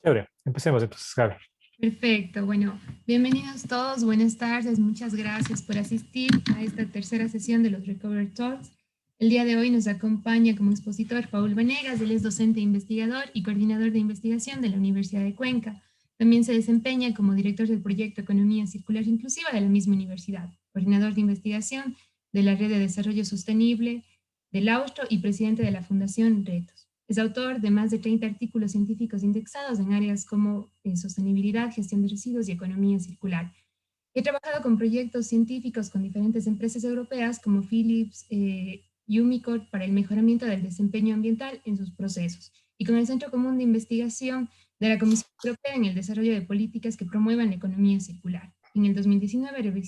Chévere, empecemos entonces, Gaby. Perfecto, bueno, bienvenidos todos, buenas tardes, muchas gracias por asistir a esta tercera sesión de los Recovery Talks. El día de hoy nos acompaña como expositor Paul Venegas, él es docente investigador y coordinador de investigación de la Universidad de Cuenca. También se desempeña como director del proyecto Economía Circular Inclusiva de la misma universidad, coordinador de investigación de la Red de Desarrollo Sostenible del Austro y presidente de la Fundación Retos. Es autor de más de 30 artículos científicos indexados en áreas como sostenibilidad, gestión de residuos y economía circular. He trabajado con proyectos científicos con diferentes empresas europeas como Philips y Umicore para el mejoramiento del desempeño ambiental en sus procesos y con el Centro Común de Investigación de la Comisión Europea en el desarrollo de políticas que promuevan la economía circular. En el 2019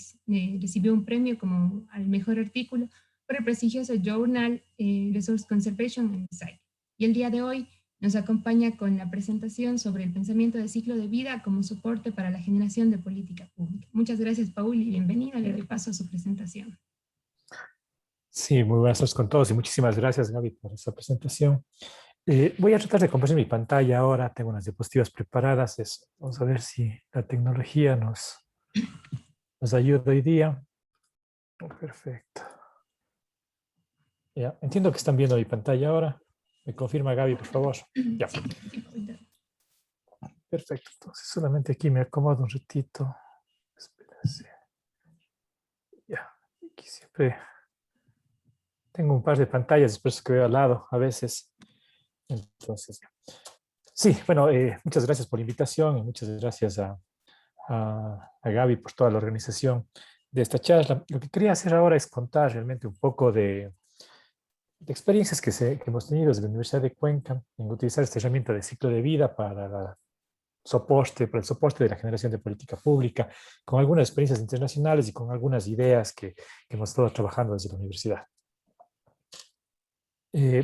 recibió un premio como al mejor artículo por el prestigioso Journal Resource Conservation and Design. Y el día de hoy nos acompaña con la presentación sobre el pensamiento de ciclo de vida como soporte para la generación de política pública. Muchas gracias, Paul, y bienvenida. Le doy paso a su presentación. Sí, muy buenas tardes con todos y muchísimas gracias, Gaby, por esta presentación. Voy a tratar de compartir mi pantalla ahora. Tengo unas diapositivas preparadas. Vamos a ver si la tecnología nos ayuda hoy día. Perfecto. Ya, entiendo que están viendo mi pantalla ahora. ¿Me confirma, Gaby, por favor? Ya, Sí, perfecto. Entonces, solamente aquí me acomodo un ratito. Espérense. Ya, aquí siempre tengo un par de pantallas, después que veo al lado a veces. Entonces, sí, bueno, muchas gracias por la invitación y muchas gracias a Gaby por toda la organización de esta charla. Lo que quería hacer ahora es contar realmente un poco de experiencias que hemos tenido desde la Universidad de Cuenca en utilizar esta herramienta de ciclo de vida para el soporte de la generación de política pública, con algunas experiencias internacionales y con algunas ideas que hemos estado trabajando desde la universidad.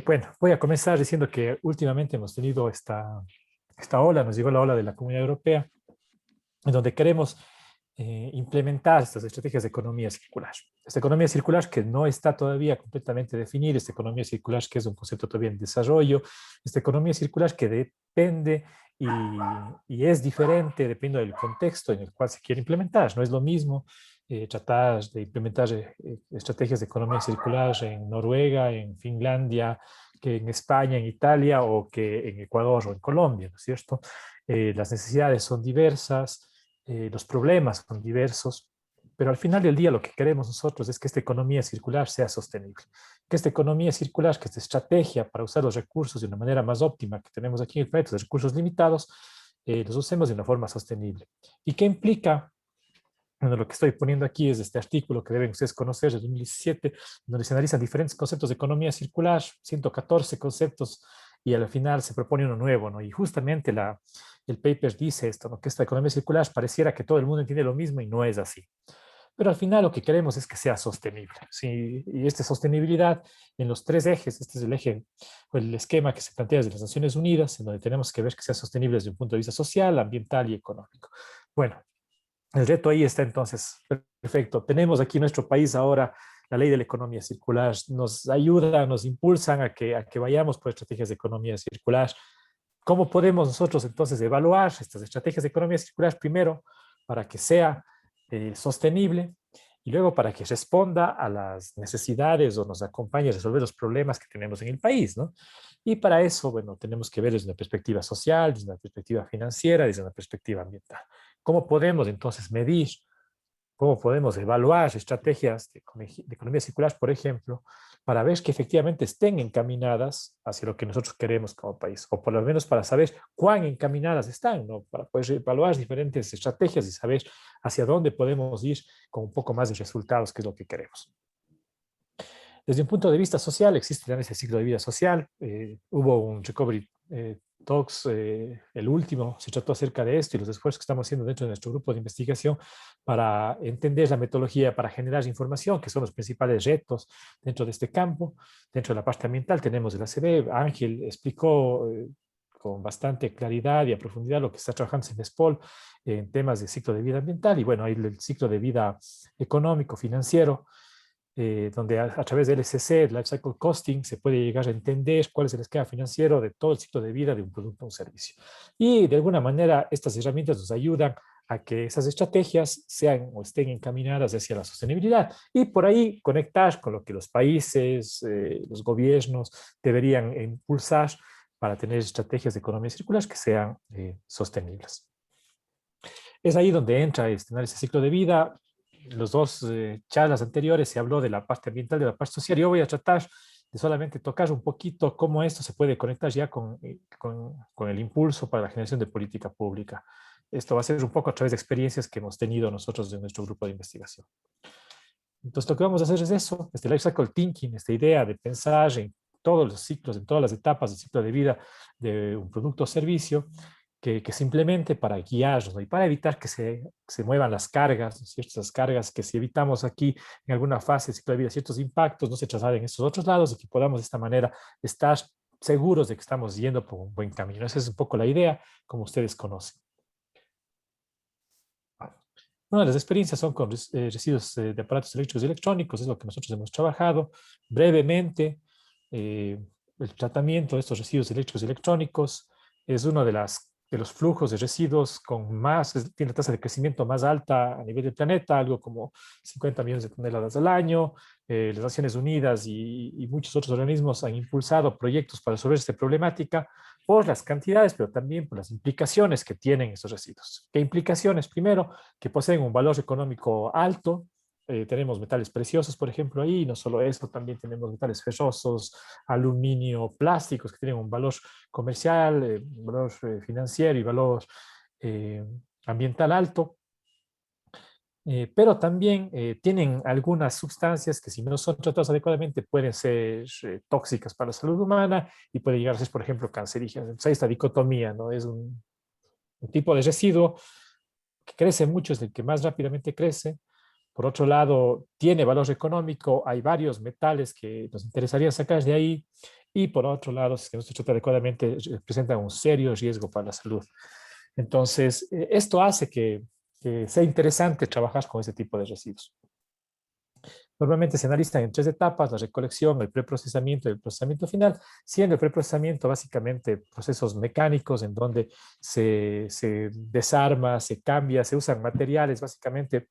Bueno, voy a comenzar diciendo que últimamente hemos tenido esta ola, nos llegó la ola de la Comunidad Europea, en donde queremos implementar estas estrategias de economía circular. Esta economía circular que no está todavía completamente definida, esta economía circular que es un concepto todavía en desarrollo, esta economía circular que depende y, y es diferente dependiendo del contexto en el cual se quiere implementar. No es lo mismo tratar de implementar estrategias de economía circular en Noruega, en Finlandia, que en España, en Italia o que en Ecuador o en Colombia, ¿no es cierto? Las necesidades son diversas, los problemas son diversos, pero al final del día lo que queremos nosotros es que esta economía circular sea sostenible, que esta economía circular, que esta estrategia para usar los recursos de una manera más óptima que tenemos aquí en el planeta, los recursos limitados, los usemos de una forma sostenible. ¿Y qué implica? Bueno, lo que estoy poniendo aquí es este artículo que deben ustedes conocer de 2017, donde se analizan diferentes conceptos de economía circular, 114 conceptos, y al final se propone uno nuevo, ¿no? Y justamente el paper dice esto, ¿no? Que esta economía circular pareciera que todo el mundo entiende lo mismo y no es así. Pero al final lo que queremos es que sea sostenible, ¿sí? Y esta sostenibilidad en los tres ejes, este es el eje o el esquema que se plantea desde las Naciones Unidas, en donde tenemos que ver que sea sostenible desde un punto de vista social, ambiental y económico. Bueno, el reto ahí está entonces, perfecto. Tenemos aquí en nuestro país ahora la ley de la economía circular, nos ayuda, nos impulsan a que vayamos por estrategias de economía circular. ¿Cómo podemos nosotros entonces evaluar estas estrategias de economía circular? Primero, para que sea sostenible y luego para que responda a las necesidades o nos acompañe a resolver los problemas que tenemos en el país, ¿no? Y para eso, bueno, tenemos que ver desde una perspectiva social, desde una perspectiva financiera, desde una perspectiva ambiental. ¿Cómo podemos entonces medir, cómo podemos evaluar estrategias de economía circular, por ejemplo, para ver que efectivamente estén encaminadas hacia lo que nosotros queremos como país, o por lo menos para saber cuán encaminadas están, ¿no? Para poder evaluar diferentes estrategias y saber hacia dónde podemos ir con un poco más de resultados, que es lo que queremos. Desde un punto de vista social, existe ese ciclo de vida social. Hubo un Recovery Talks, el último, se trató acerca de esto y los esfuerzos que estamos haciendo dentro de nuestro grupo de investigación para entender la metodología, para generar información, que son los principales retos dentro de este campo. Dentro de la parte ambiental tenemos el ACB. Ángel explicó con bastante claridad y a profundidad lo que está trabajando en SPOL en temas de ciclo de vida ambiental y bueno, ahí el ciclo de vida económico, financiero. donde a través del LCC, el Life Cycle Costing, se puede llegar a entender cuál es el esquema financiero de todo el ciclo de vida de un producto o un servicio. Y de alguna manera estas herramientas nos ayudan a que esas estrategias sean o estén encaminadas hacia la sostenibilidad y por ahí conectar con lo que los países, los gobiernos deberían impulsar para tener estrategias de economía circular que sean sostenibles. Es ahí donde entra este análisis de ciclo de vida. Los dos charlas anteriores se habló de la parte ambiental y de la parte social. Yo voy a tratar de solamente tocar un poquito cómo esto se puede conectar ya con el impulso para la generación de política pública. Esto va a ser un poco a través de experiencias que hemos tenido nosotros en nuestro grupo de investigación. Entonces, lo que vamos a hacer es eso, este life cycle thinking, esta idea de pensar en todos los ciclos, en todas las etapas del ciclo de vida de un producto o servicio, que se implemente para guiarnos, ¿no? Y para evitar que se muevan las cargas, ¿no? Ciertas cargas que si evitamos aquí en alguna fase del ciclo de vida ciertos impactos, no se trasladen en estos otros lados y que podamos de esta manera estar seguros de que estamos yendo por un buen camino. Esa es un poco la idea, como ustedes conocen. Una de las experiencias son con residuos de aparatos eléctricos y electrónicos, es lo que nosotros hemos trabajado brevemente. El tratamiento de estos residuos eléctricos y electrónicos es uno de los flujos de residuos tiene la tasa de crecimiento más alta a nivel del planeta, algo como 50 millones de toneladas al año. Las Naciones Unidas y muchos otros organismos han impulsado proyectos para resolver esta problemática por las cantidades, pero también por las implicaciones que tienen estos residuos. ¿Qué implicaciones? Primero, que poseen un valor económico alto. Tenemos metales preciosos, por ejemplo, ahí. No solo eso, también tenemos metales ferrosos, aluminio, plásticos, que tienen un valor comercial, un valor financiero y valor ambiental alto. Pero también tienen algunas sustancias que si no son tratadas adecuadamente pueden ser tóxicas para la salud humana y puede llegar a ser, por ejemplo, cancerígenas. Entonces hay esta dicotomía, ¿no? Es un tipo de residuo que crece mucho, es el que más rápidamente crece. Por otro lado, tiene valor económico, hay varios metales que nos interesaría sacar de ahí, y por otro lado, si no se trata adecuadamente, presenta un serio riesgo para la salud. Entonces, esto hace que sea interesante trabajar con ese tipo de residuos. Normalmente se analizan en 3 etapas: la recolección, el preprocesamiento y el procesamiento final, siendo el preprocesamiento básicamente procesos mecánicos en donde se desarma, se cambia, se usan materiales básicamente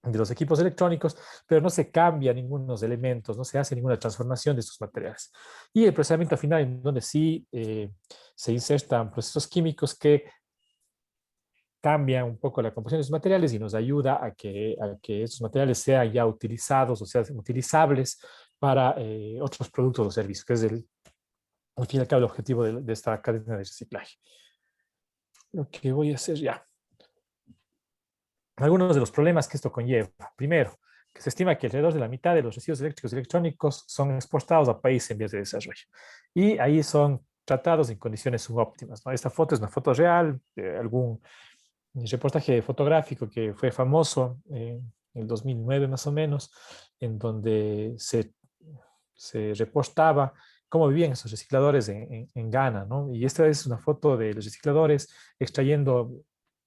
de los equipos electrónicos, pero no se cambia ninguno de los elementos, no se hace ninguna transformación de estos materiales. Y el procesamiento final, en donde sí se insertan procesos químicos que cambia un poco la composición de esos materiales y nos ayuda a que estos materiales sean ya utilizados o sean utilizables para otros productos o servicios, que es al fin y al cabo el objetivo de esta cadena de reciclaje. Lo que voy a hacer ya. Algunos de los problemas que esto conlleva. Primero, que se estima que alrededor de la mitad de los residuos eléctricos y electrónicos son exportados a países en vías de desarrollo. Y ahí son tratados en condiciones subóptimas, ¿no? Esta foto es una foto real de algún reportaje fotográfico que fue famoso en el 2009 más o menos, en donde se reportaba cómo vivían esos recicladores en Ghana, ¿no? Y esta es una foto de los recicladores extrayendo,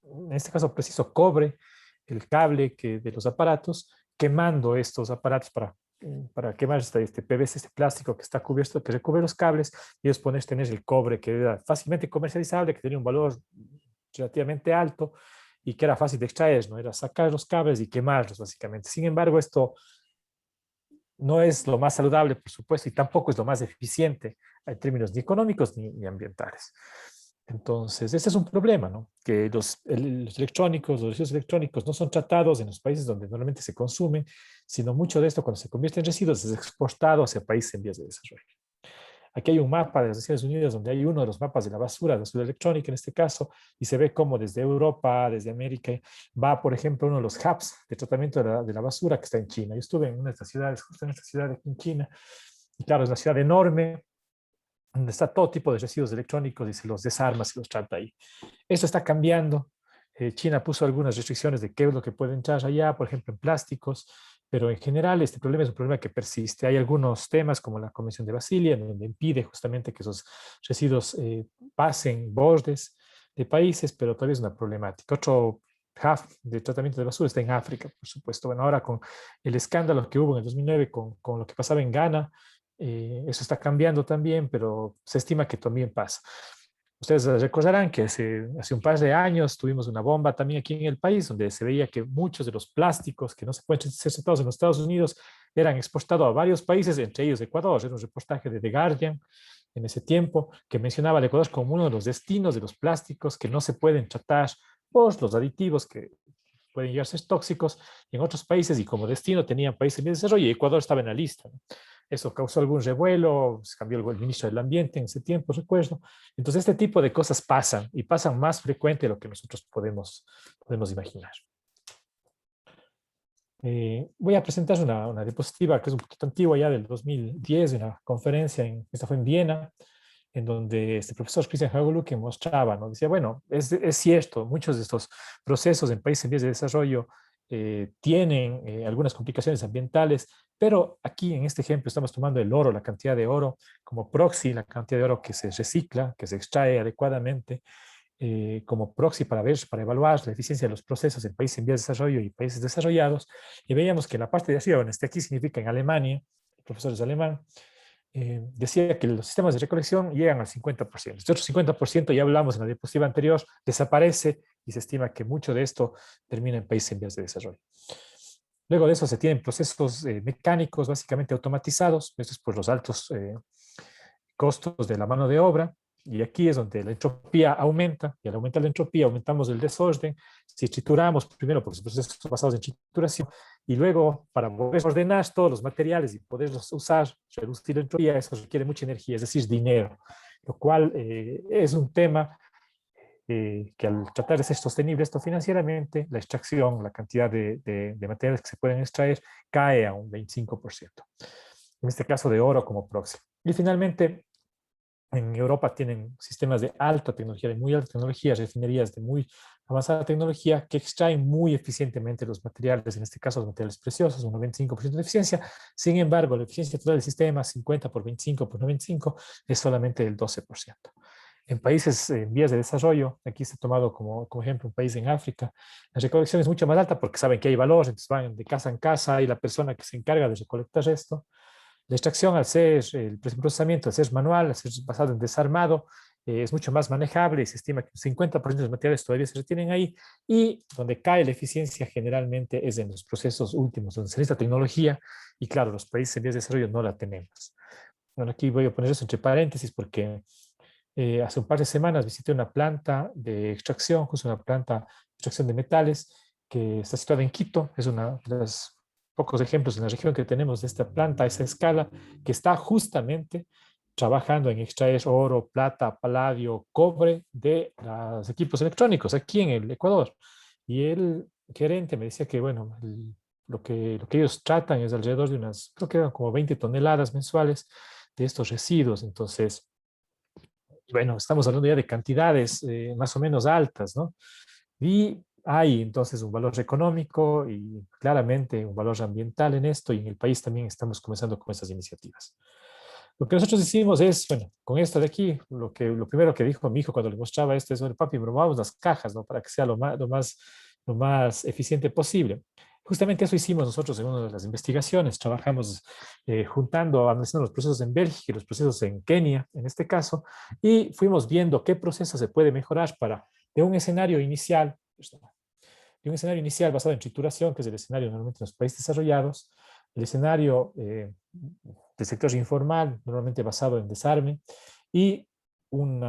en este caso preciso, cobre, el cable de los aparatos, quemando estos aparatos para quemar este PVC, este plástico que está cubierto, que recubre los cables, y después tener el cobre que era fácilmente comercializable, que tenía un valor relativamente alto y que era fácil de extraer, ¿no? Era sacar los cables y quemarlos básicamente. Sin embargo, esto no es lo más saludable, por supuesto, y tampoco es lo más eficiente en términos ni económicos ni ambientales. Entonces, ese es un problema, ¿no? Que los electrónicos, los residuos electrónicos no son tratados en los países donde normalmente se consumen, sino mucho de esto, cuando se convierte en residuos, es exportado hacia países en vías de desarrollo. Aquí hay un mapa de las Naciones Unidas donde hay uno de los mapas de la basura electrónica en este caso, y se ve cómo desde Europa, desde América, va, por ejemplo, uno de los hubs de tratamiento de la basura que está en China. Yo estuve en una de estas ciudades, justo en esta ciudad aquí en China, y claro, es una ciudad enorme, donde está todo tipo de residuos electrónicos y se los desarma, se los trata ahí. Esto está cambiando. China puso algunas restricciones de qué es lo que puede entrar allá, por ejemplo, en plásticos, pero en general este problema es un problema que persiste. Hay algunos temas como la Convención de Basilea, donde impide justamente que esos residuos pasen bordes de países, pero todavía es una problemática. Otro de tratamiento de basura está en África, por supuesto. Bueno, ahora con el escándalo que hubo en el 2009 con lo que pasaba en Ghana, eso está cambiando también, pero se estima que también pasa. Ustedes recordarán que hace un par de años tuvimos una bomba también aquí en el país, donde se veía que muchos de los plásticos que no se pueden ser tratados en los Estados Unidos eran exportados a varios países, entre ellos Ecuador. Era un reportaje de The Guardian en ese tiempo que mencionaba al Ecuador como uno de los destinos de los plásticos que no se pueden tratar por los aditivos que pueden llegar a ser tóxicos en otros países, y como destino tenían países en desarrollo y Ecuador estaba en la lista, ¿no? Eso causó algún revuelo, se cambió el ministro del Ambiente en ese tiempo, recuerdo. Entonces, este tipo de cosas pasan y pasan más frecuente de lo que nosotros podemos imaginar. Voy a presentar una diapositiva que es un poquito antigua, ya del 2010, de una conferencia, esta fue en Viena, en donde este profesor Christian Hagoluke mostraba, ¿no? Decía, bueno, es cierto, muchos de estos procesos en países en vías de desarrollo tienen algunas complicaciones ambientales, pero aquí en este ejemplo estamos tomando el oro, la cantidad de oro como proxy, la cantidad de oro que se recicla, que se extrae adecuadamente, como proxy para ver, para evaluar la eficiencia de los procesos en países en vías de desarrollo y países desarrollados, y veíamos que la parte de arriba, bueno, este aquí significa en Alemania, el profesor es alemán, decía que los sistemas de recolección llegan al 50%. Este otro 50%, ya hablamos en la diapositiva anterior, desaparece y se estima que mucho de esto termina en países en vías de desarrollo. Luego de eso se tienen procesos mecánicos básicamente automatizados, esto es por los altos costos de la mano de obra, y aquí es donde la entropía aumenta, y al aumentar la entropía aumentamos el desorden. Si trituramos primero, por los procesos basados en trituración, y luego para poder ordenar todos los materiales y poderlos usar, reducir la entropía, eso requiere mucha energía, es decir, dinero, lo cual es un tema que al tratar de ser sostenible esto financieramente, la extracción, la cantidad de materiales que se pueden extraer cae a un 25%. En este caso de oro como proxy. Y finalmente, en Europa tienen sistemas de alta tecnología, de muy alta tecnología, refinerías de muy avanzada tecnología que extraen muy eficientemente los materiales, en este caso los materiales preciosos, un 95% de eficiencia. Sin embargo, la eficiencia total del sistema, 50 por 25 por 95, es solamente del 12%. En países en vías de desarrollo, aquí se ha tomado como ejemplo un país en África, la recolección es mucho más alta porque saben que hay valor, entonces van de casa en casa y la persona que se encarga de recolectar esto. La extracción, al ser el procesamiento, al ser manual, al ser basado en desarmado, es mucho más manejable y se estima que el 50% de los materiales todavía se retienen ahí, y donde cae la eficiencia generalmente es en los procesos últimos, donde se necesita tecnología, y claro, los países en vías de desarrollo no la tenemos. Bueno, aquí voy a poner eso entre paréntesis porque hace un par de semanas visité una planta de extracción, justo una planta de extracción de metales que está situada en Quito. Es una de los pocos ejemplos en la región que tenemos de esta planta a esa escala, que está justamente trabajando en extraer oro, plata, paladio, cobre de los equipos electrónicos aquí en el Ecuador. Y el gerente me decía que, bueno, lo que ellos tratan es alrededor de unas, creo que eran como 20 toneladas mensuales de estos residuos. Entonces, bueno, estamos hablando ya de cantidades más o menos altas, ¿no? Y hay entonces un valor económico y claramente un valor ambiental en esto, y en el país también estamos comenzando con estas iniciativas. Lo que nosotros hicimos es, bueno, con esto de aquí, lo primero que dijo mi hijo cuando le mostraba esto es, bueno, papi, probamos las cajas, ¿no? Para que sea lo más eficiente posible. Justamente eso hicimos nosotros en una de las investigaciones. Trabajamos analizando los procesos en Bélgica y los procesos en Kenia, en este caso, y fuimos viendo qué proceso se puede mejorar para, de un escenario inicial, basado en trituración, que es el escenario normalmente en los países desarrollados, el escenario del sector informal, normalmente basado en desarme, y un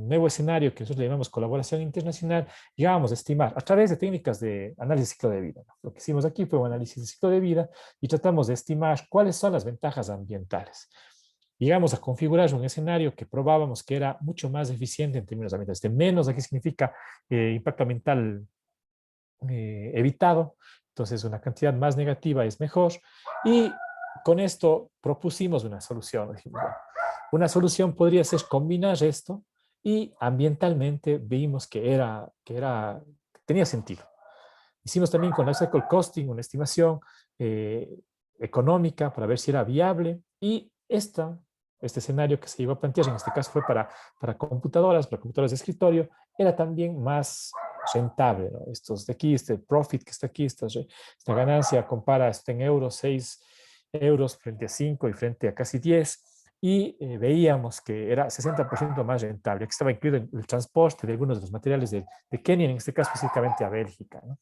nuevo escenario que nosotros le llamamos colaboración internacional. Llegábamos a estimar a través de técnicas de análisis de ciclo de vida, ¿no? Lo que hicimos aquí fue un análisis de ciclo de vida y tratamos de estimar cuáles son las ventajas ambientales. Llegamos a configurar un escenario que probábamos que era mucho más eficiente en términos ambientales. De menos aquí significa impacto ambiental evitado, entonces una cantidad más negativa es mejor, y con esto propusimos una solución. Dijimos, bueno, una solución podría ser combinar esto, y ambientalmente vimos que tenía sentido. Hicimos también con el cycle costing una estimación económica para ver si era viable, y este escenario que se iba a plantear, en este caso fue para computadoras de escritorio, era también más rentable, ¿no? Estos de aquí, este profit que está aquí, esta ganancia compara esto en euros, 6 euros frente a 5 y frente a casi 10, y veíamos que era 60% más rentable, que estaba incluido en el transporte de algunos de los materiales de Kenia, en este caso específicamente a Bélgica, ¿no?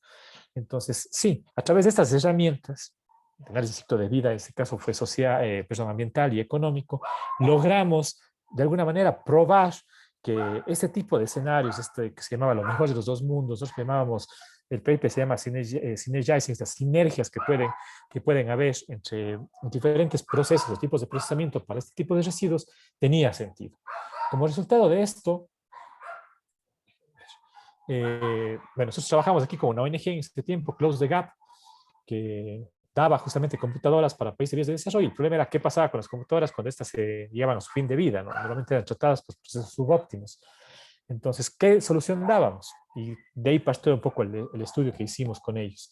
Entonces, sí, a través de estas herramientas, el análisis de ciclo de vida, en este caso fue social, perdón, ambiental y económico, logramos de alguna manera probar que este tipo de escenarios, este que se llamaba lo mejor de los dos mundos, nosotros llamábamos, el paper se llama synergizing, estas sinergias que pueden haber entre diferentes procesos o tipos de procesamiento para este tipo de residuos, tenía sentido. Como resultado de esto, bueno, nosotros trabajamos aquí con una ONG en este tiempo, Close the Gap, que daba justamente computadoras para países en vías de desarrollo. El problema era qué pasaba con las computadoras cuando estas se llevaban a su fin de vida, ¿no? Normalmente eran tratadas por procesos subóptimos. Entonces, ¿qué solución dábamos? Y de ahí partió un poco el estudio que hicimos con ellos.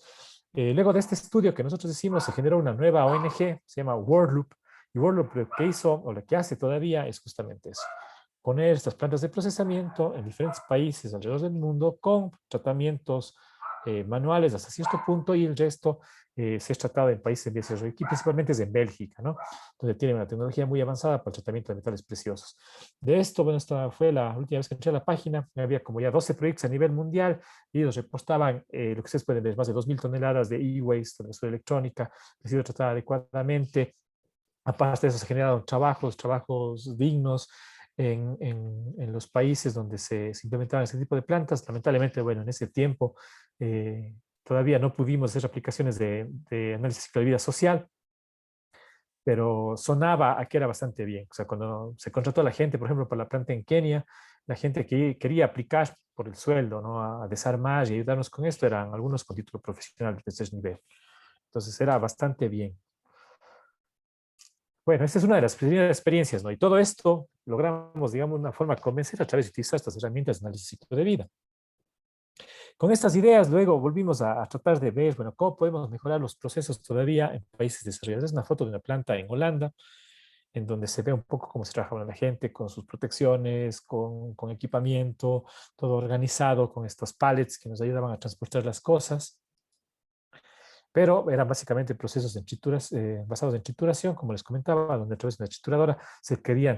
Luego de este estudio que nosotros hicimos, se generó una nueva ONG, se llama WorldLoop, y WorldLoop lo que hizo, o lo que hace todavía, es justamente eso: poner estas plantas de procesamiento en diferentes países alrededor del mundo con tratamientos manuales hasta cierto punto, y el resto se es tratado en países en vías de desarrollo, y principalmente es en Bélgica, ¿no? Donde tienen una tecnología muy avanzada para el tratamiento de metales preciosos. De esto, bueno, esta fue la última vez que entré a la página, había como ya 12 proyectos a nivel mundial, y ellos reportaban lo que ustedes pueden ver, más de 2.000 toneladas de e-waste, de basura electrónica, que ha sido tratada adecuadamente. Aparte de eso, se generaron trabajos dignos en los países donde se implementaban este tipo de plantas. Lamentablemente, bueno, en ese tiempo todavía no pudimos hacer aplicaciones de análisis de ciclo de vida social, pero sonaba a que era bastante bien. O sea, cuando se contrató a la gente, por ejemplo, para la planta en Kenia, la gente que quería aplicar por el sueldo, ¿no?, a desarmar y ayudarnos con esto, eran algunos con título profesional de tercer nivel. Entonces era bastante bien. Bueno, esta es una de las primeras experiencias, ¿no? Y todo esto logramos, digamos, una forma de convencer a través de utilizar estas herramientas de análisis de ciclo de vida. Con estas ideas, luego volvimos a tratar de ver, bueno, cómo podemos mejorar los procesos todavía en países desarrollados. Es una foto de una planta en Holanda, en donde se ve un poco cómo se trabajaba la gente con sus protecciones, con equipamiento, todo organizado, con estos pallets que nos ayudaban a transportar las cosas. Pero eran básicamente procesos de basados en trituración, como les comentaba, donde a través de una trituradora se quería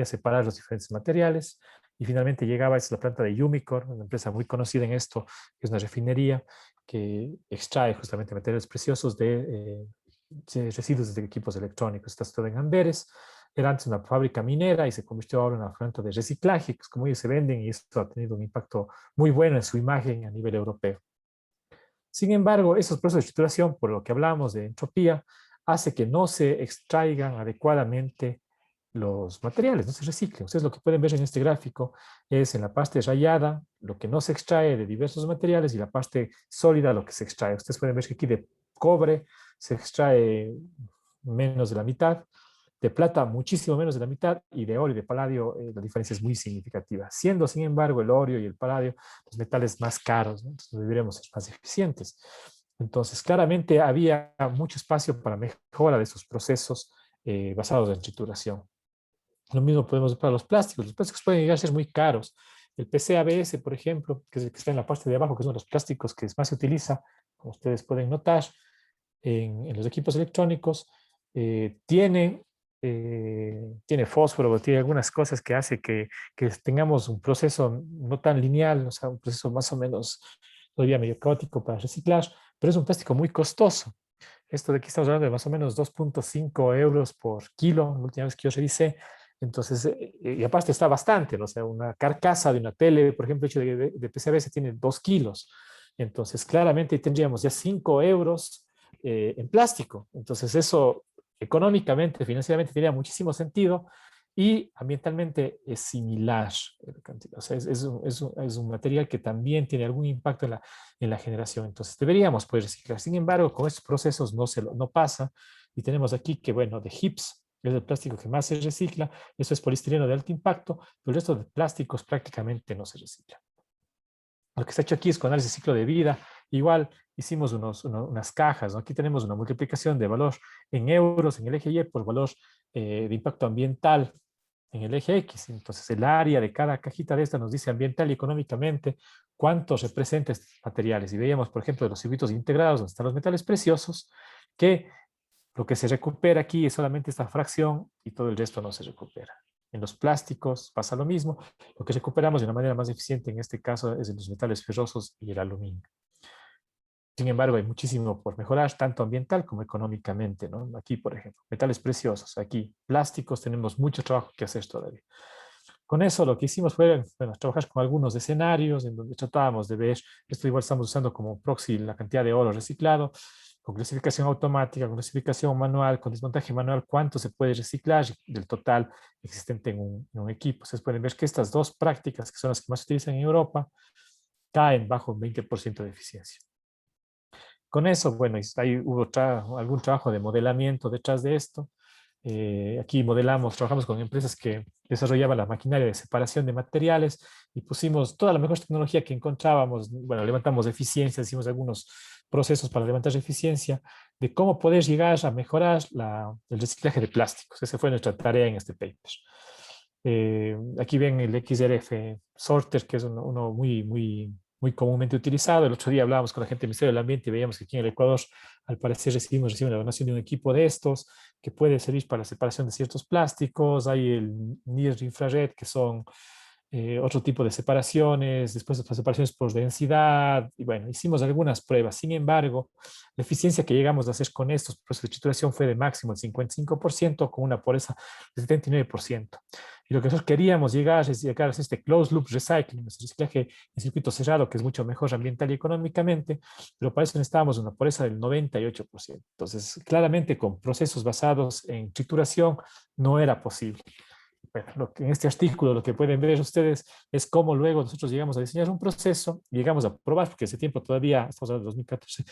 separar los diferentes materiales, y finalmente llegaba a la planta de Umicore, una empresa muy conocida en esto, que es una refinería que extrae justamente materiales preciosos de residuos de equipos electrónicos. Está todo en Amberes. Era antes una fábrica minera y se convirtió ahora en una planta de reciclaje, que es como ellos se venden, y esto ha tenido un impacto muy bueno en su imagen a nivel europeo. Sin embargo, esos procesos de trituración, por lo que hablamos de entropía, hace que no se extraigan adecuadamente los materiales, no se reciclen. Ustedes lo que pueden ver en este gráfico es en la parte rayada lo que no se extrae de diversos materiales, y la parte sólida lo que se extrae. Ustedes pueden ver que aquí de cobre se extrae menos de la mitad, de plata muchísimo menos de la mitad, y de oro y de paladio la diferencia es muy significativa, siendo sin embargo el oro y el paladio los metales más caros, ¿no? Entonces deberíamos ser más eficientes. Entonces claramente había mucho espacio para mejora de esos procesos basados en trituración. Lo mismo podemos ver para los plásticos. Los plásticos pueden llegar a ser muy caros. El PCABS, por ejemplo, que es el que está en la parte de abajo, que es uno de los plásticos que más se utiliza, como ustedes pueden notar, en los equipos electrónicos, tiene fósforo, tiene algunas cosas que hace que tengamos un proceso no tan lineal, o sea, un proceso más o menos todavía medio caótico para reciclar, pero es un plástico muy costoso. Esto de aquí estamos hablando de más o menos 2.5 euros por kilo, la última vez que yo revisé. Entonces, y aparte está bastante, ¿no? O sea, una carcasa de una tele, por ejemplo, hecho de PCB, tiene 2 kilos. Entonces, claramente tendríamos ya 5 euros en plástico. Entonces, eso económicamente, financieramente, tenía muchísimo sentido, y ambientalmente es similar. O sea, es un material que también tiene algún impacto en la generación. Entonces, deberíamos poder reciclar. Sin embargo, con estos procesos no pasa, y tenemos aquí que, bueno, de HIPS es el plástico que más se recicla. Eso es poliestireno de alto impacto, pero el resto de plásticos prácticamente no se recicla. Lo que está hecho aquí es con análisis de ciclo de vida. Igual hicimos unas cajas, ¿no? Aquí tenemos una multiplicación de valor en euros en el eje Y por valor de impacto ambiental en el eje X. Entonces el área de cada cajita de esta nos dice ambiental y económicamente cuánto representa estos materiales. Y veíamos, por ejemplo, de los circuitos integrados, donde están los metales preciosos, que lo que se recupera aquí es solamente esta fracción y todo el resto no se recupera. En los plásticos pasa lo mismo. Lo que recuperamos de una manera más eficiente en este caso es en los metales ferrosos y el aluminio. Sin embargo, hay muchísimo por mejorar, tanto ambiental como económicamente, ¿no? Aquí, por ejemplo, metales preciosos, aquí, plásticos, tenemos mucho trabajo que hacer todavía. Con eso lo que hicimos fue, bueno, trabajar con algunos escenarios en donde tratábamos de ver, esto igual estamos usando como proxy la cantidad de oro reciclado, con clasificación automática, con clasificación manual, con desmontaje manual, cuánto se puede reciclar del total existente en un equipo. Ustedes pueden ver que estas dos prácticas, que son las que más se utilizan en Europa, caen bajo un 20% de eficiencia. Con eso, bueno, ahí hubo algún trabajo de modelamiento detrás de esto. Aquí trabajamos con empresas que desarrollaban la maquinaria de separación de materiales y pusimos toda la mejor tecnología que encontrábamos. Bueno, levantamos eficiencia, hicimos algunos procesos para levantar eficiencia de cómo poder llegar a mejorar el reciclaje de plásticos. Esa fue nuestra tarea en este paper. Aquí ven el XRF Sorter, que es uno muy comúnmente utilizado. El otro día hablábamos con la gente del Ministerio del Ambiente y veíamos que aquí en el Ecuador, al parecer, recibimos la donación de un equipo de estos que puede servir para la separación de ciertos plásticos. Hay el NIR infrared, que son otro tipo de separaciones, después las separaciones por densidad, y bueno, hicimos algunas pruebas. Sin embargo, la eficiencia que llegamos a hacer con estos procesos de trituración fue de máximo el 55%, con una pureza del 79%. Y lo que nosotros queríamos llegar es llegar a este closed loop recycling, este reciclaje en circuito cerrado, que es mucho mejor ambiental y económicamente, pero para eso necesitábamos una pureza del 98%. Entonces, claramente con procesos basados en trituración no era posible. Bueno, en este artículo lo que pueden ver ustedes es cómo luego nosotros llegamos a diseñar un proceso, llegamos a probar, porque ese tiempo todavía, estamos hablando de 2014,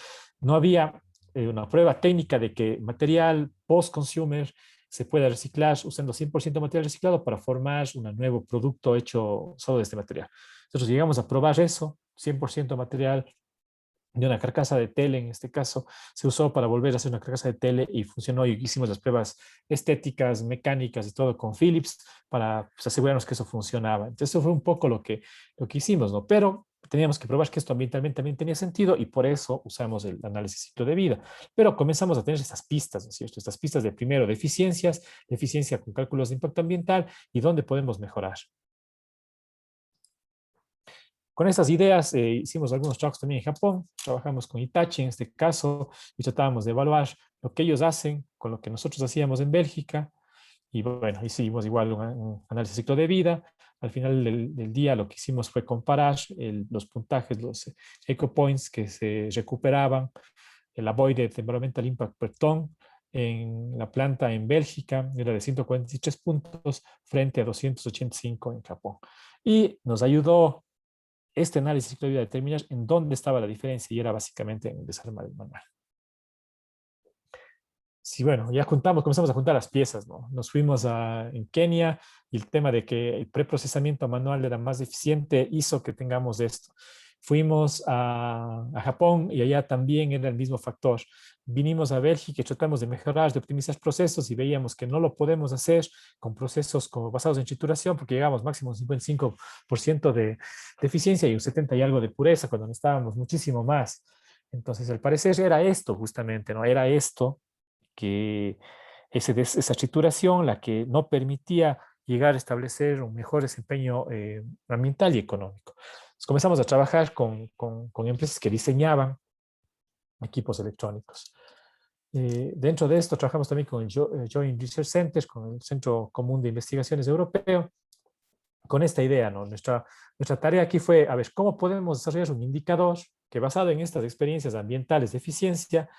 no había una prueba técnica de que material post-consumer se pueda reciclar usando 100% material reciclado para formar un nuevo producto hecho solo de este material. Nosotros llegamos a probar eso, 100% material de una carcasa de tele, en este caso, se usó para volver a hacer una carcasa de tele y funcionó, y hicimos las pruebas estéticas, mecánicas y todo con Philips para pues, asegurarnos que eso funcionaba. Entonces eso fue un poco lo que hicimos, ¿no? Pero teníamos que probar que esto ambientalmente también tenía sentido y por eso usamos el análisis de ciclo de vida. Pero comenzamos a tener estas pistas, ¿no es cierto? Estas pistas de primero de eficiencias, de eficiencia con cálculos de impacto ambiental y dónde podemos mejorar. Con estas ideas hicimos algunos trabajos también en Japón, trabajamos con Hitachi en este caso y tratábamos de evaluar lo que ellos hacen con lo que nosotros hacíamos en Bélgica y bueno, hicimos igual un análisis de ciclo de vida. Al final del día lo que hicimos fue comparar los puntajes, los eco points que se recuperaban, el avoided environmental impact per ton en la planta en Bélgica era de 143 puntos frente a 285 en Japón. Y nos ayudó este análisis de vida a determinar en dónde estaba la diferencia y era básicamente en desarmar el manual. Sí, bueno, ya comenzamos a juntar las piezas, ¿no? Nos fuimos en Kenia y el tema de que el preprocesamiento manual era más eficiente hizo que tengamos esto. Fuimos a Japón y allá también era el mismo factor. Vinimos a Bélgica y tratamos de mejorar, de optimizar procesos y veíamos que no lo podemos hacer con procesos como basados en trituración porque llegamos máximo a un 55% de eficiencia y un 70 y algo de pureza cuando necesitábamos muchísimo más. Entonces, al parecer era esto justamente, ¿no? Era esto que esa trituración la que no permitía llegar a establecer un mejor desempeño ambiental y económico. Entonces comenzamos a trabajar con empresas que diseñaban equipos electrónicos. Dentro de esto trabajamos también con el Joint Research Center, con el Centro Común de Investigaciones Europeo, con esta idea, ¿no? Nuestra tarea aquí fue, a ver, ¿cómo podemos desarrollar un indicador que basado en estas experiencias ambientales de eficiencia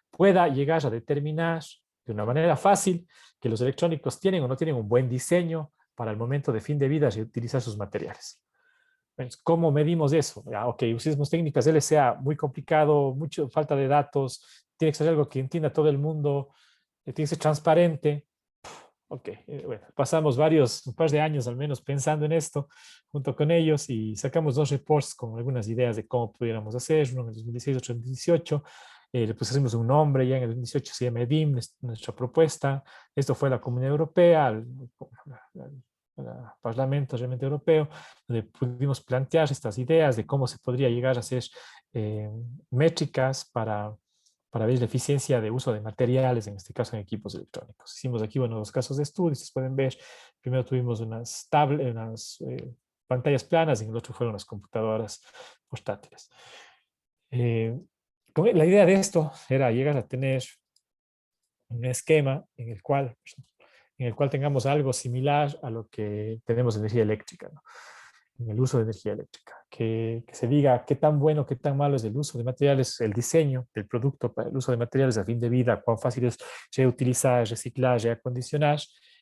pueda llegar a determinar de una manera fácil que los electrónicos tienen o no tienen un buen diseño para el momento de fin de vida y utilizar sus materiales? ¿Cómo medimos eso? Ok, usamos técnicas LCA, muy complicado, mucha falta de datos, tiene que ser algo que entienda todo el mundo, tiene que ser transparente. Ok, bueno, pasamos un par de años al menos pensando en esto junto con ellos y sacamos dos reports con algunas ideas de cómo pudiéramos hacer, uno en el 2016, otro en el 2018. Le pusimos un nombre, ya en el 2018 se llama EDIM, nuestra propuesta. Esto fue la Comunidad Europea, Parlamento realmente europeo, donde pudimos plantear estas ideas de cómo se podría llegar a hacer métricas para ver la eficiencia de uso de materiales, en este caso en equipos electrónicos. Hicimos aquí, bueno, dos casos de estudio, ustedes pueden ver, primero tuvimos unas pantallas planas y en el otro fueron las computadoras portátiles. La idea de esto era llegar a tener un esquema en el cual tengamos algo similar a lo que tenemos en energía eléctrica, ¿no? En el uso de energía eléctrica, que se diga qué tan bueno, qué tan malo es el uso de materiales, el diseño del producto para el uso de materiales a fin de vida, cuán fácil es reutilizar, reciclar, reacondicionar,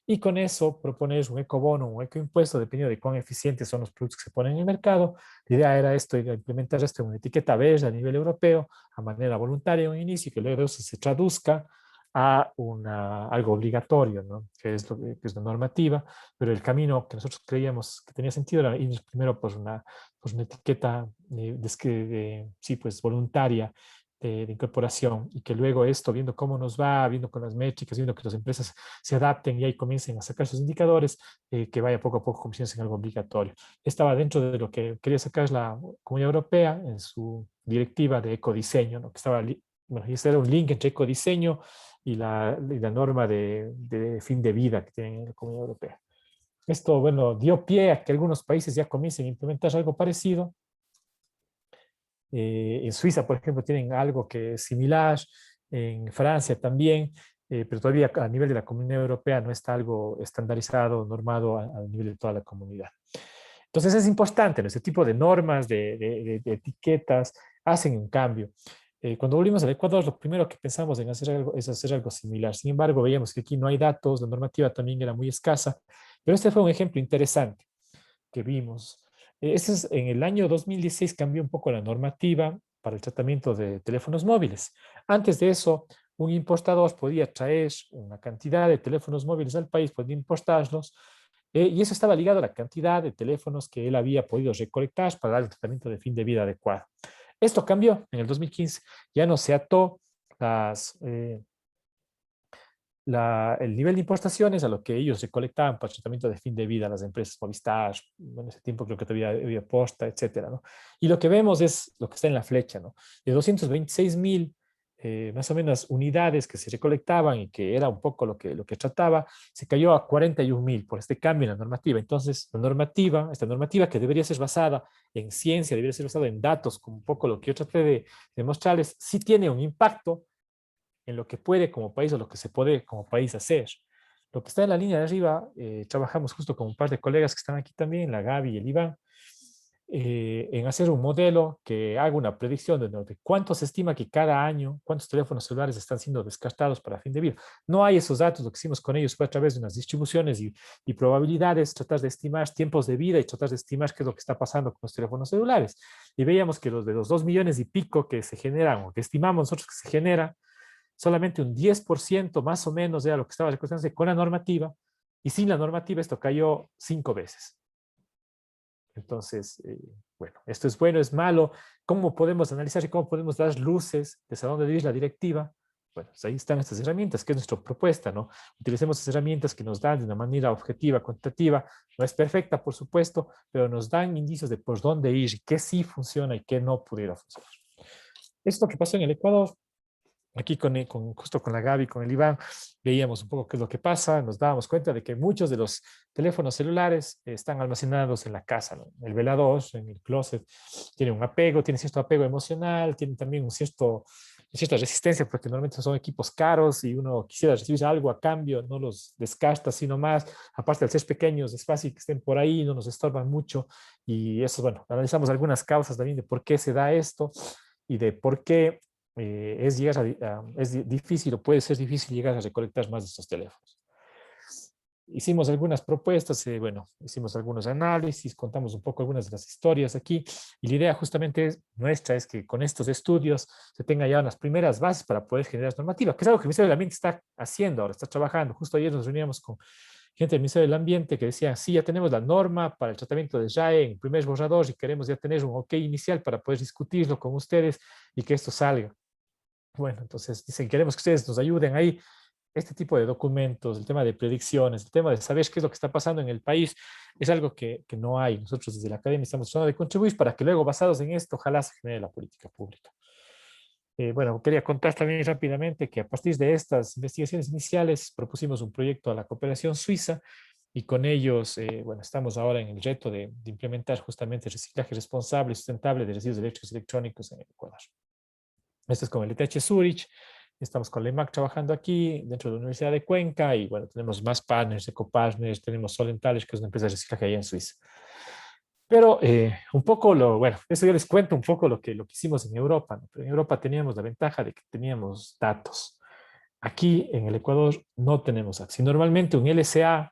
y con eso proponer un ecobono, un ecoimpuesto, dependiendo de cuán eficientes son los productos que se ponen en el mercado. La idea era esto, implementar esto en una etiqueta verde a nivel europeo, a manera voluntaria en un inicio, y que luego eso se traduzca a algo obligatorio, ¿no? Que es la normativa, pero el camino que nosotros creíamos que tenía sentido era ir primero por una etiqueta sí, pues, voluntaria de incorporación, y que luego esto, viendo cómo nos va, viendo con las métricas, viendo que las empresas se adapten y ahí comiencen a sacar sus indicadores, que vaya poco a poco convirtiéndose en algo obligatorio. Estaba dentro de lo que quería sacar la Comunidad Europea en su directiva de ecodiseño, ¿no? Que estaba, bueno, y ese era un link entre ecodiseño y la norma de fin de vida que tienen en la Comunidad Europea. Esto, bueno, dio pie a que algunos países ya comiencen a implementar algo parecido. En Suiza, por ejemplo, tienen algo que es similar, en Francia también, pero todavía a nivel de la Comunidad Europea no está algo estandarizado, normado a nivel de toda la comunidad. Entonces es importante, ¿no? Ese tipo de normas, de etiquetas, hacen un cambio. Cuando volvimos al Ecuador, lo primero que pensamos en hacer es hacer algo similar. Sin embargo, veíamos que aquí no hay datos, la normativa también era muy escasa, pero este fue un ejemplo interesante que vimos. En el año 2016 cambió un poco la normativa para el tratamiento de teléfonos móviles. Antes de eso, un importador podía traer una cantidad de teléfonos móviles al país, podía importarlos, y eso estaba ligado a la cantidad de teléfonos que él había podido recolectar para dar el tratamiento de fin de vida adecuado. Esto cambió en el 2015, ya no se ató el nivel de importaciones a lo que ellos recolectaban para el tratamiento de fin de vida, las empresas Movistar, en ese tiempo creo que todavía había Posta, etcétera, ¿no? Y lo que vemos es lo que está en la flecha, ¿no? De 226,000 más o menos unidades que se recolectaban y que era un poco lo que trataba, se cayó a 41,000 por este cambio en la normativa. Entonces, esta normativa que debería ser basada en ciencia, debería ser basada en datos, como un poco lo que yo traté de mostrarles, sí tiene un impacto en lo que puede como país o lo que se puede como país hacer. Lo que está en la línea de arriba, trabajamos justo con un par de colegas que están aquí también, la Gaby y el Iván, en hacer un modelo que haga una predicción de cuánto se estima que cada año, cuántos teléfonos celulares están siendo descartados para fin de vida. No hay esos datos, lo que hicimos con ellos fue a través de unas distribuciones y probabilidades, tratar de estimar tiempos de vida y tratar de estimar qué es lo que está pasando con los teléfonos celulares. Y veíamos que los 2 millones y pico que se generan, o que estimamos nosotros que se genera, solamente un 10% más o menos era lo que estaba recolectándose con la normativa, y sin la normativa esto cayó 5 veces. Entonces, bueno, esto es bueno, es malo. ¿Cómo podemos analizar y cómo podemos dar luces de hacia dónde dirige la directiva? Bueno, pues ahí están estas herramientas, que es nuestra propuesta, ¿no? Utilicemos esas herramientas que nos dan de una manera objetiva, cuantitativa. No es perfecta, por supuesto, pero nos dan indicios de por dónde ir y qué sí funciona y qué no pudiera funcionar. Esto que pasó en el Ecuador, aquí justo con la Gaby, con el Iván, veíamos un poco qué es lo que pasa, nos dábamos cuenta de que muchos de los teléfonos celulares están almacenados en la casa, ¿no? El velador, en el closet, tiene un apego, tiene cierto apego emocional, tiene también cierta resistencia, porque normalmente son equipos caros y uno quisiera recibir algo a cambio, no los descarta sino más. Aparte, al ser pequeños, es fácil que estén por ahí, no nos estorban mucho, y eso, bueno, analizamos algunas causas también de por qué se da esto y de por qué es difícil o puede ser difícil llegar a recolectar más de estos teléfonos. Hicimos algunas propuestas, bueno, hicimos algunos análisis, contamos un poco algunas de las historias aquí, y la idea justamente nuestra es que con estos estudios se tenga ya unas primeras bases para poder generar normativa, que es algo que el Ministerio del Ambiente está haciendo ahora, está trabajando. Justo ayer nos reuníamos con gente del Ministerio del Ambiente que decía, sí, ya tenemos la norma para el tratamiento de RAE en el primer borrador y queremos ya tener un ok inicial para poder discutirlo con ustedes y que esto salga. Bueno, entonces dicen, queremos que ustedes nos ayuden ahí. este tipo de documentos, el tema de predicciones, el tema de saber qué es lo que está pasando en el país, es algo que no hay. Nosotros desde la academia estamos tratando de contribuir para que luego, basados en esto, ojalá se genere la política pública. Bueno, quería contar también rápidamente que a partir de estas investigaciones iniciales propusimos un proyecto a la cooperación suiza y con ellos, bueno, estamos ahora en el reto de implementar justamente el reciclaje responsable y sustentable de residuos eléctricos y electrónicos en el Ecuador. Esto es con el ETH Zurich, estamos con la EMAC trabajando aquí dentro de la Universidad de Cuenca y bueno, tenemos más partners, ecopartners, tenemos Solentales, que es una empresa de reciclaje allá en Suiza. Pero un poco bueno, eso yo les cuento un poco lo que hicimos en Europa, ¿no? Pero en Europa teníamos la ventaja de que teníamos datos. Aquí en el Ecuador no tenemos datos. Y normalmente un LCA